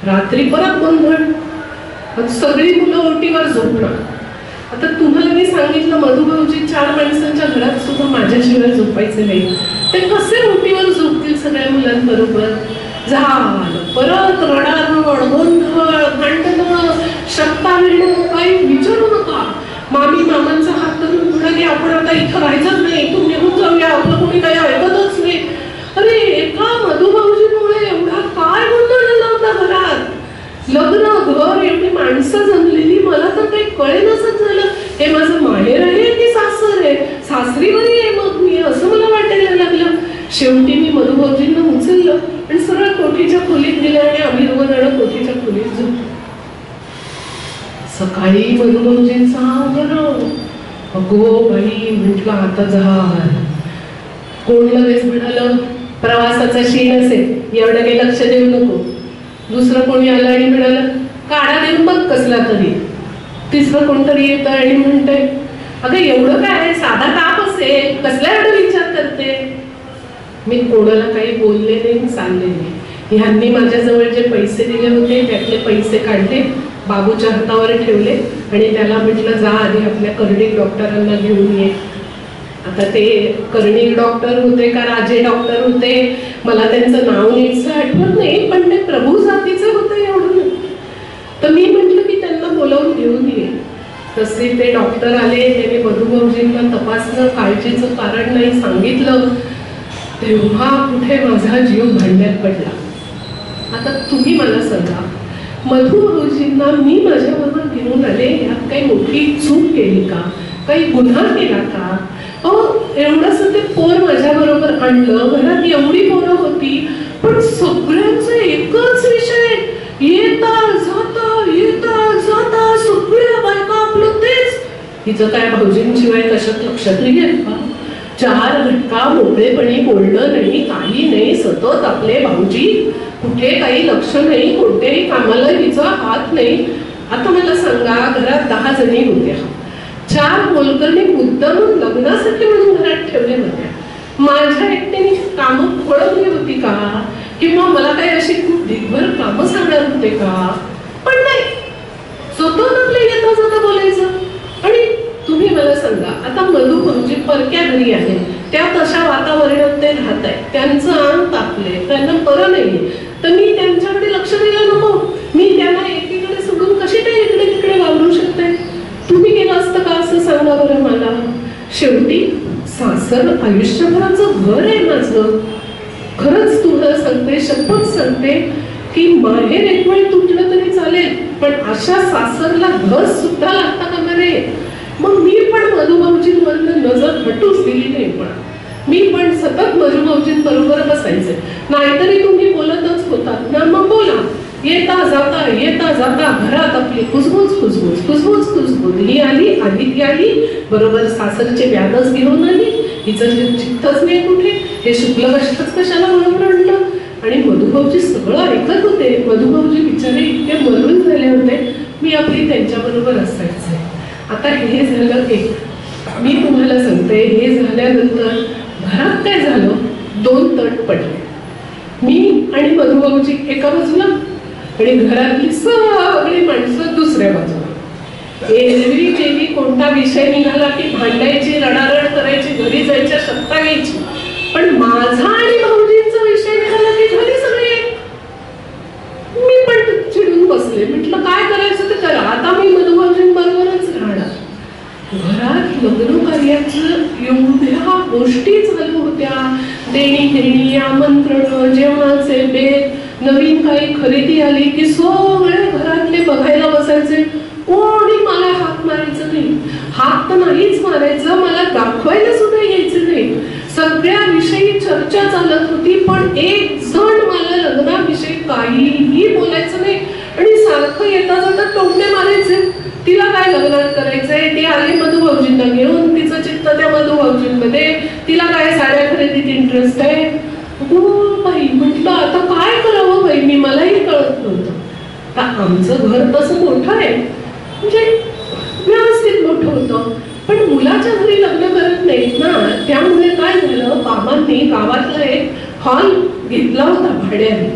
रात्री परत गोंधळ. सगळी मुलं ओटीवर झोपणार. आता तुम्हाला मी सांगितलं मधू भाऊजी 4 माणसांच्या घरात सुद्धा माझ्याशिवाय झोपायचे नाही. ते कसे ओटीवर झोपतील सगळ्या मुलांबरोबर. झालं परत रडारड, गोंधळ, भांडणं, शब्दा मिळणं, काही विचारू नका. मामी मामांचा हात धरून म्हणाली आपण आता इथं राहायचं नाही, तू निघून जाऊया, आपलं कोणी काही ऐकतच नाही. अरे एका मधू भाऊजीमुळे एवढा काय गोंधळ झाला होता घरात. लग्न घर एवढी माणसं जमलेली, मला तर काही कळेनच झालं हे माझं माहेर आहे की सासर आहे. सासरी बरी आहे मग मी, असं मला वाटायला लागलं. शेवटी मी मधू भाऊजींना उचललं आणि सरळ कोठीच्या खोलीत गेले आणि आम्ही दोघं जण कोठीच्या खोलीत झोपलो. सकाळी मधू भाऊजींचा गरम. अगो बाई म्हटलं आता झालं. कोण लगेच म्हणालं प्रवासाचा शीण असेल, एवढं काही लक्ष देऊ नको. दुसरं कोणी आलं आणि म्हणालं काढा देऊन बघ कसला तरी. तिसरं कोणतरी येतं आणि म्हणतंय अगं एवढं काय, साधा ताप असेल, कसला एवढा विचार करते. मी कोणाला काही बोलले नाही, चालले नाही. ह्यांनी माझ्याजवळ जे पैसे दिले होते त्यातले पैसे काढले, बाबूच्या हातावर ठेवले आणि त्याला म्हटलं जा आधी आपल्या कर्णिक डॉक्टरांना घेऊन ये. आता ते कर्णिक डॉक्टर होते का राजे डॉक्टर होते मला त्यांचं नाव नीटचं आठवत नाही, पण ते प्रभू जातीचं होतं एवढं. तर मी म्हटलं की त्यांना बोलावून घेऊन ये. तसे ते डॉक्टर आले, त्याने मधुभाऊजींना तपासलं, काळजीचं कारण नाही सांगितलं. तेव्हा कुठे माझा जीव भांड्यात पडला. आता तुम्ही मला सांगा, मधुभाऊजींना मी माझ्याबरोबर घेऊन आले, यात काही मोठी चूक केली का, काही गुन्हा केला का? एवढंच ते पोर माझ्याबरोबर आणलं, घरात एवढी पोरं होती, पण सगळ्यांचा एकच विषय, येता जाता सगळ्या बायका आपलं तेच. हिचं काय भाऊजींशिवाय कशात लक्षात नाही येत का? 4 घटका मोकळेपणी बोलणं नाही, काही नाही, सतत आपले भाऊजी, कुठे काही लक्ष नाही, कोणत्याही कामाला हिचा हात नाही. आता मला सांगा, घरात 10 जणी होत्या, 4 मोलकरणी मुद्दामून लग्नासाठी म्हणून घरात ठेवल्या होत्या. माझ्या एकट्याने कामं पळवली होती का? किंवा मला काही अशी खूप दिगभर कामं सांगणार होते का? पण नाही, स्वतः आपल्या येता जाता बोलायचं. आणि तुम्ही मला सांगा, आता मधुभाऊजी परक्या घरी आहे, त्या तशा वातावरणात ते राहत आहेत, त्यांचं अंग तापले, त्यांना बरं नाही, तर मी त्यांच्याकडे लक्ष द्यायला नको? मी त्यांना एकीकडे सोडून कशी काय इकडे तिकडे वावरू शकते? तुम्ही केलं असतं का असं सांगा बरं मला. शेवटी सासर आयुष्यभराचं घर आहे माझं. खरंच तुम्हाला सांगते, शपथ सांगते की माहेर एक वेळ तुटलं तरी चालेल, पण अशा सासरला घर सुद्धा लागता कामा नये. मग मी पण मधुभाऊजींवरनं नजर हटूच दिली नाही. पण मी पण सतत मधुभाऊजींबरोबर बसायचे, नाहीतरी तुम्ही बोलतच होतात ना, मग बोला. येता जाता घरात आपली कुजबुज. ही आली ती आली, बरोबर सासरचे व्याधच घेऊन आली, हिचं चित्तच नाही कुठे, हे शुक्ल कष्टच कशाला बरोबर आणलं. आणि मधुभाऊजी सगळं ऐकत होते. मधुभाऊजी बिचारे इतके मरून झाले होते, मी आपली त्यांच्याबरोबर असायचे. आता हे झालं एक. मी तुम्हाला सांगते, हे झाल्यानंतर घरात काय झालं, 2 तट पडले. मी आणि मधुभाऊजी एका बाजूला आणि घरातली सगळी माणसं दुसऱ्या बाजूला. एरवी कोणता विषय निघाला की भांडायची, रडारड करायची, घरी जायच्या शक्ता घ्यायची. पण माझा आणि भाऊजींचा विषय निघाला की घरी सगळे. मी पण चिडून बसले, म्हटलं काय करायचं ते करा, आता मी मधुभाऊजींबरोबरच राहणार. घरात लग्न कार्याचं एवढ्या गोष्टी चालू होत्या, देणी आमंत्रण, जेवणाचे बेत, नवीन काही खरेदी आली की सगळे घरातले बघायला बसायचे. कोणी मला हात मारायचं नाही, हात तर नाहीच मारायचं, मला दाखवायला सुद्धा यायचं नाही. सगळ्या विषयी चर्चा चालत होती, पण एक जण मला लग्नाविषयी काहीही बोलायचं नाही. आणि सारखं येता जाता टोमणे मारायचे, तिला काय लग्नात करायचंय, ती आली मधुभाऊजींना घेऊन, तिचं चित्त त्या मधुभाऊजींमध्ये, तिला काय साड्या खरेदीत इंटरेस्ट आहे. बाई म्हटलं आता काय करावं बाई, मी मलाही कळत नव्हतं. आता आमचं घर तसं मोठं आहे, म्हणजे व्यवस्थित मोठं होतं, पण मुलाच्या घरी लग्न करत नाहीत ना. त्यामुळे काय झालं, बाबांनी गावातला एक हॉल घेतला होता भाड्याने,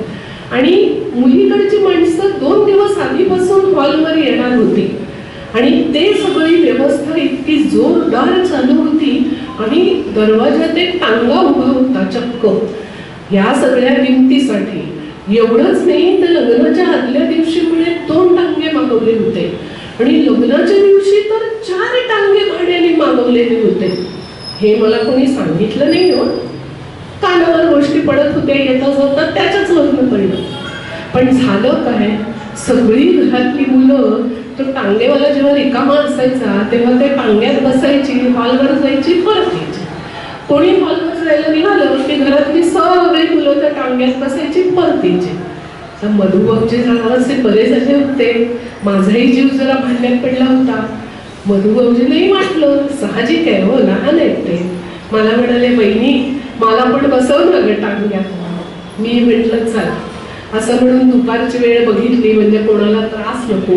आणि मुलीकडची माणसं 2 दिवस आधीपासून हॉलवर येणार होती. आणि ते सगळी व्यवस्था इतकी जोरदार चालू होती, आणि दरवाजात एक टांगा उभा होता चक्क या सगळ्या किमतीसाठी. एवढंच नाही तर लग्नाच्या आदल्या दिवशी मुळे 2 टांगे मागवले होते, आणि लग्नाच्या दिवशी तर 4 टांगे भाड्याने मागवलेले होते. हे मला कोणी सांगितलं नाही हो, कानावर गोष्टी पडत होत्या येता जाता, त्याच्याच लग्न पडलं. पण झालं काय, सगळी घरातली मुलं तो टांगेवाला जेव्हा रिकामा असायचा तेव्हा ते टांग्यात बसायची, हॉलवर जायची, परत यायची. कोणी हॉलवर जायला निघालं की घरातली सगळी मुलं त्या टांग्यात बसायची, परत यायची. मधुभाऊजी जरासे बरे झाले होते, माझाही जीव जरा भांड्यात पडला होता. मधुभाऊजीलाही वाटलं, साहजिक आहे हो, लहान आहेत ते. मला म्हणाले, बहिणी मला पण बसव ना ग टांग्यात. मी म्हटलं चल. असं म्हणून दुपारची वेळ बघितली, म्हणजे कोणाला त्रास नको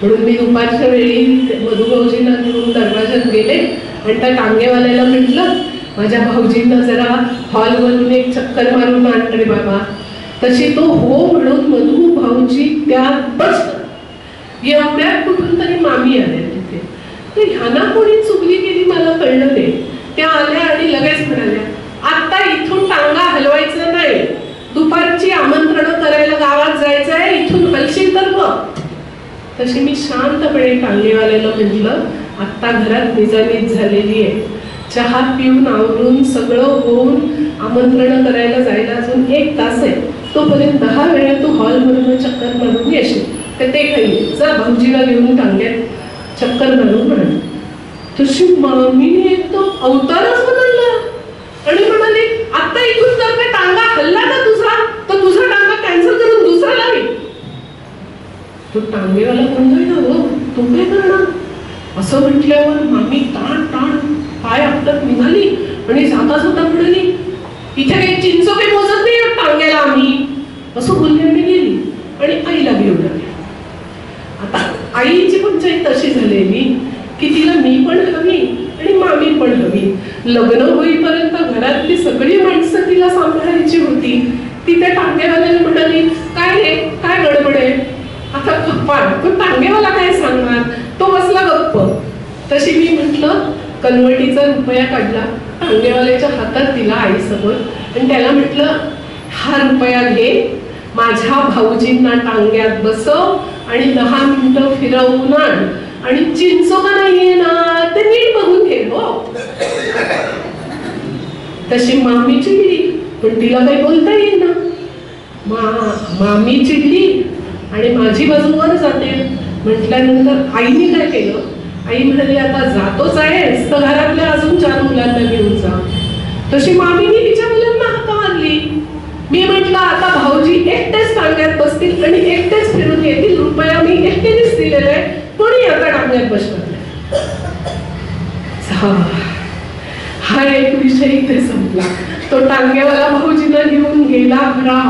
म्हणून मी दुपारच्या वेळी मधुभाऊजींना घेऊन दरवाजात गेले आणि त्या टांगेवाल्याला म्हटलं, माझ्या भाऊजींना जरा हॉलवरून एक चक्कर मारून आण रे बाबा. तशी तो हो म्हणून मधू भाऊजी त्यात बसला. एवढ्यात कुठून तरी मामी आल्या तिथे. तर ह्यांना कोणी चुगली केली मला कळलं नाही. त्या आल्या आणि लगेच म्हणाल्या, आता इथून टांगा हलवायचं नाही, दुपारची आमंत्रण करायला गावात जायचंय, इथून हलशील तर बघ. तशी मी शांतपणे टांगेवाल्याला म्हटलं, आता घरात निजामीत झालेली आहे, चहा पिऊन आवरून सगळं होऊन आमंत्रण करायला जायला अजून 1 तास आहे, तोपर्यंत 10 वेळा तू हॉलमधून चक्कर मारून येशील. तर ते काही जा भाऊजीला घेऊन टांग्यात चक्कर मारून म्हणाल. तशी मामीने एकदम अवतारच बदलला आणि म्हणाली, आता इथून जर का टांगा हल्ला ना तुझा, तर तुझा टांगा कॅन्सल करून दुसरा लावी. तो टांगेवाला म्हणतोय ना, हो तू काय करणार? असं म्हटल्यावर मामी ताण ताण पाय आपटत निघाली आणि जाता जाता म्हणाली, इथे काही चिंचोके मोजत नाही टांग्याला आम्ही, असं बोलली आणि गेली आणि आईला घेऊन आली. आता आईची पंचायत अशी झालेली की तिला मी पण हवी आणि मामी पण हवी. लग्न होईपर्यंत घरातली सगळी माणसं तिला सांभाळायची होती. ती त्या टांगेवाल्याला म्हणाली, काय रे काय गडबड आहे? आता कपाळ तो टांगेवाला काय सांगणार, तो बसला गप्प. तशी मी म्हटलं, कनवटीचा रुपया काढला, टांगेवाल्याच्या हातात दिला आईसमोर आणि त्याला म्हटलं, हा रुपया घे, माझ्या भाऊजींना टांग्यात बसव आणि 10 मिनिटं फिरवून आण आणि चिंचोका नाहीये ना ते नीट बघून घे. हो तशी मामी चिडली, पण तिला काही बोलता येईल ना. मामी चिडली आणि माझी बाजू वर जाते म्हटल्यानंतर आईने काय केलं, आई म्हणाली, आता जातोच आहेस तर घरातल्या अजून 4 मुलांना घेऊन जा. तशी मामीने तिच्या मुलांना हाक मारली. मी म्हटलं, आता भाऊजी एकटेच टांग्यात बसतील आणि एकटेच फिरून येतील, रुपया मी एकटेनेच दिलेला आहे, कोणी आता टांग्यात बसणार. हा एक विषय इथे संपला. तो टांगेवाला भाऊजींना घेऊन गेला घरा,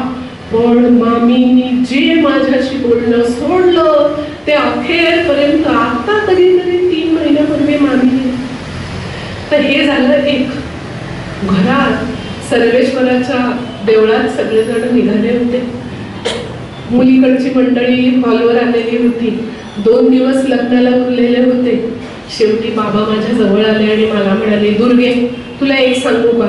पण मामीनी जे माझ्याशी बोलणं सोडलं ते अखेरपर्यंत आता तरी 3 महिन्यापूर्वी मामीने. तर हे झालं एक. घरात सर्वेश्वराच्या देवळात सगळेजण निघाले होते. मुलीकडची मंडळी हॉलवर आलेली होती. 2 दिवस लग्नाला उरलेले होते. शेवटी बाबा माझ्या जवळ आले आणि मला म्हणाले, दुर्गे तुला एक सांगू का,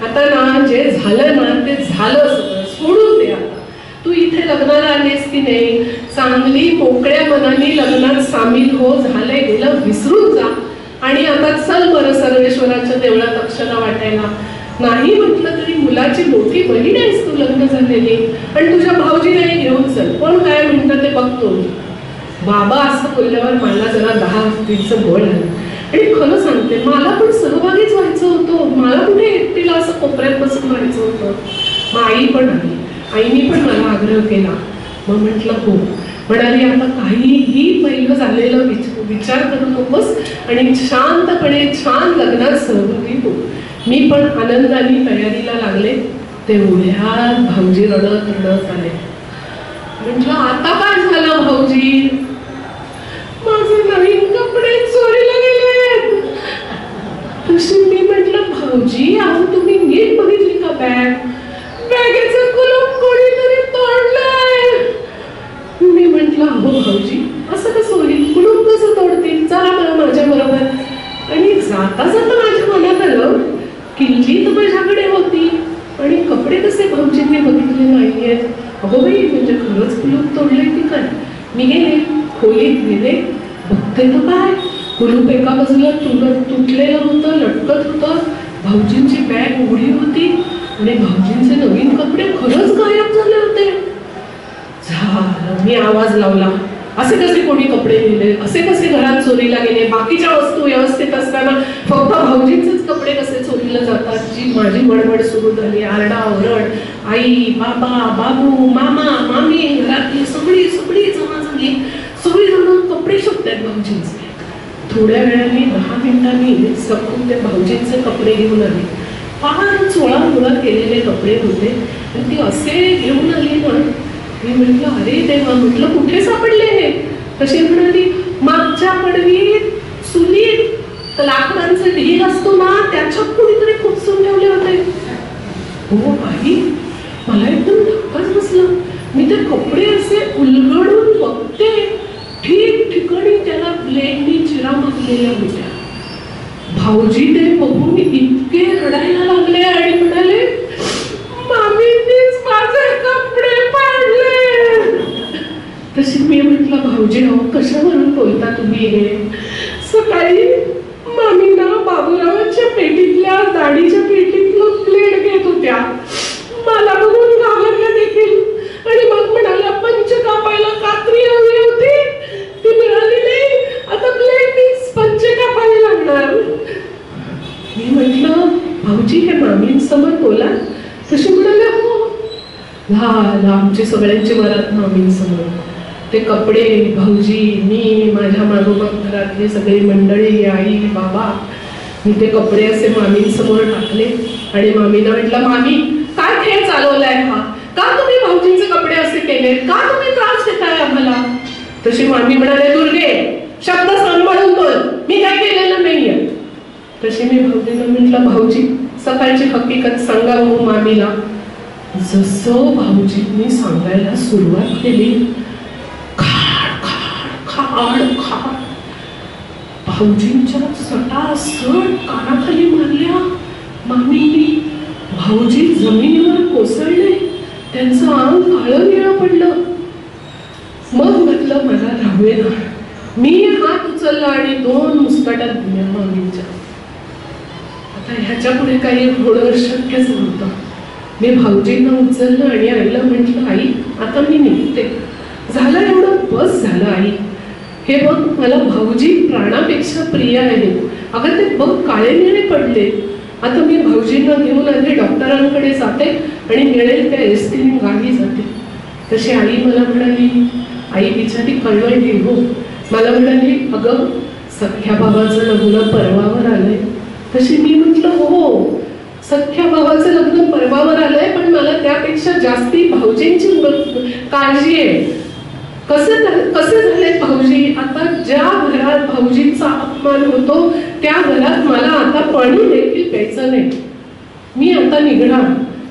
आता ना जे झालं ना ते झालं, सगळं सोडून दे. आता तू इथे लग्नाला आलीस की नाही, चांगली मोकळ्या मनाने लग्नात सामील हो, झालंय गेलं विसरून जा आणि आता चल बरं सर्वेश्वराच्या देवळात अक्षरा वाटायला. नाही म्हटलं तरी मुलाची मोठी बहीण आहेस तू लग्न झालेली, आणि तुझ्या भाऊजीलाही घेऊन चल, कोण काय म्हणतं ते बघतो. बाबा असं बोलल्यावर मला जरा 10 बळ आलं आणि खरं सांगते मला पण सहभागीच व्हायचं होतं. मला कुठे एकटीला असं कोपऱ्यात बसून राहायचं होतं. मग आई पण आली. आईनी पण मला आग्रह केला. मग म्हटलं हो. म्हणाली, आता काहीही पहिलं झालेलं विचार करू नकोस आणि शांतपणे छान लग्नात सहभागी हो. मी पण आनंदाने तयारीला लागले. तेवढ्यात भाऊजी रडत रडत आले. म्हटलं, आता काय झालं भाऊजी? माझे नवीन कपडे चोरीला गेले. तशी मी म्हटलं, भाऊजी अहो तुम्ही नीट बघितली का बॅग? बॅगेचं कुलूप कोणीतरी तोडलंय. मी म्हटलं, अहो भाऊजी असं कसं होईल? कुलूप कसं तोडतील? चला मला माझ्या बरोबर. आणि जाता जाता माझ्या मनात आलं, किल्ली तर माझ्याकडे होती आणि कपडे कसे भाऊजींनी बघितले नाहीयेत. अगो बाई, म्हणजे खरंच कुलूप तोडले की काय? मी गेले, खोलीत गेले, बघते तर काय, कुलूप एका बाजूला तुटलेलं होतं, लटकत होतं. भाऊजींची बॅग उघडी होती आणि भाऊजींचे नवीन कपडे खरंच गायब झाले होते. झालं, मी आवाज लावला, असे कसे कोणी कपडे नेले? असे कसे घरात चोरीला गेले? बाकीच्या वस्तू व्यवस्थित असताना फक्त भाऊजींचेच कपडे कसे चोरीला जातात? जी माझी बडबड सुरू झाली. आरडा ओरड, आई बाबा बाबू मामा मामी घरातली सगळी जमा झाली. सगळी जण कपडे शोधतात भाऊजींचे. थोड्या वेळाने 10 मिनिटांनी सकून ते भाऊजींचे कपडे घेऊन आले. फार चोळामोळा केलेले कपडे होते आणि ती असे घेऊन आली ना. मी म्हटलं, अरे देवा, म्हटलं कुठे सापडले हे? तशी म्हणाली, मागच्या पडवीत चुलीत लाकडांचा ढीग असतो ना त्याच्यात कुणीतरी खुपसून ठेवले होते. हो आई, मला एकदम धक्काच बसला. ते कपडे असे उलगडून बघते, ठिकठिकाणी त्याला ब्लेडनी चिरा मारलेल्या होत्या. भाऊजी ते बघून इतके रडायला लागले आणि म्हणाले, मामींनीच माझे कपडे फाडले. तशी मी म्हटलं, भाऊजी अहो कशावरून बोलता तुम्ही हे? सकाळी मामींना बाबूरावांच्या पेटीतल्या दाढीच्या पेटीतलं ब्लेड घेत होत्या. मला बघून घाबरल्या देखील आणि मग म्हणाल्या, पंच कापायला कात्री हवी होती, ती मिळाली नाही, आता ब्लेडनीच पंच कापायला लागणार. मी म्हटलं, भाऊजी हे मामींसमोर बोला. तशी म्हणाले, हो झालं आमची सगळ्यांची वरात मामींसमोर. ते कपडे भाऊजी, मी, माझ्या मागोमाग घरातली सगळी मंडळी, आई बाबा, मी ते कपडे असे मामींसमोर टाकले आणि मामींना म्हटलं, मामी काय खेळ चालवलाय हा? का तुम्ही भाऊजींचे कपडे असे केले? का तुम्ही त्रास देताय आम्हाला? तशी मामी म्हणाले, दुर्गे शब्द सांभाळून बोल, मी काय केलेलं नाहीये. तशी मी भाऊजींना म्हटलं, भाऊजी सकाळची हकीकत सांगा हो मामीला. जसं भाऊजींनी सांगायला सुरुवात केली, खाड खाड खाड भाऊजींच्या सटासट कानाखाली मारल्या मामींनी. भाऊजी जमिनीवर कोसळले, त्यांचं अंग काळं निळं पडलं. मग म्हटलं, मला राहूया. मी हात उचलला आणि 2 मुस्काटात दिल्या मामींच्या. आता ह्याच्या पुढे काही होणं शक्यच नव्हतं. मी भाऊजींना उचललं आणि आईला म्हटलं, आई आता मी निघते, झालं एवढं बस झालं आई. हे बघ मला भाऊजी प्राणापेक्षा प्रिय आहे. अगं ते बघ काळे निळे पडले. आता मी भाऊजींना घेऊन आधी डॉक्टरांकडे जाते आणि मिळेल त्या एसटीने गाडी जाते. तशी आई मला म्हणाली, आई बिचारी कळवळली हो. मला म्हणाली, अगं सख्या भावाचं लग्न परवावर आलंय. तशी मी म्हटलं, हो सख्या भावाचं लग्न परवावर आलंय, पण मला त्यापेक्षा जास्ती भाऊजींची काळजी आहे. कसे झाले भाऊजी? आता ज्या घरात भाऊजींचा अपमान होतो त्या घरात मला आता पाणी देखील प्यायचं नाही. मी आता निघणार.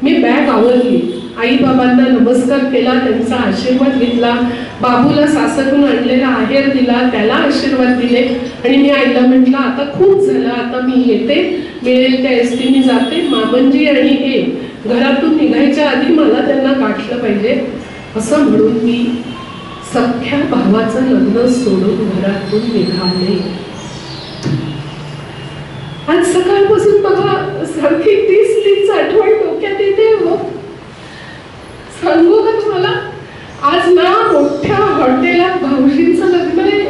मी बॅग आवरली, आई बाबांना नमस्कार केला, त्यांचा आशीर्वाद घेतला, बाबूला सासरून आणलेला आहेर दिला, त्याला आशीर्वाद दिले आणि मी आईला म्हटलं, आता खूप झालं, आता मी येते, मिळेल त्या एसटीने जाते. मामनजी आणि हे घरातून निघायच्या आधी मला त्यांना गाठलं पाहिजे असं म्हणून मी सख्या भावाचं लग्न सोडून घरातून निघाले. आज सकाळपासून बघा सारखी तीच आठवण डोक्यात येते हो. सांगू का तुम्हाला, आज ना मोठ्या हॉटेलात भाऊजींचं लग्न आहे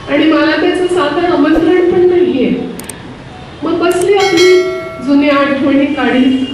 आणि मला त्याचं साधं आमंत्रण पण नाहीये. मग बसली आपली जुन्या आठवणी काढीत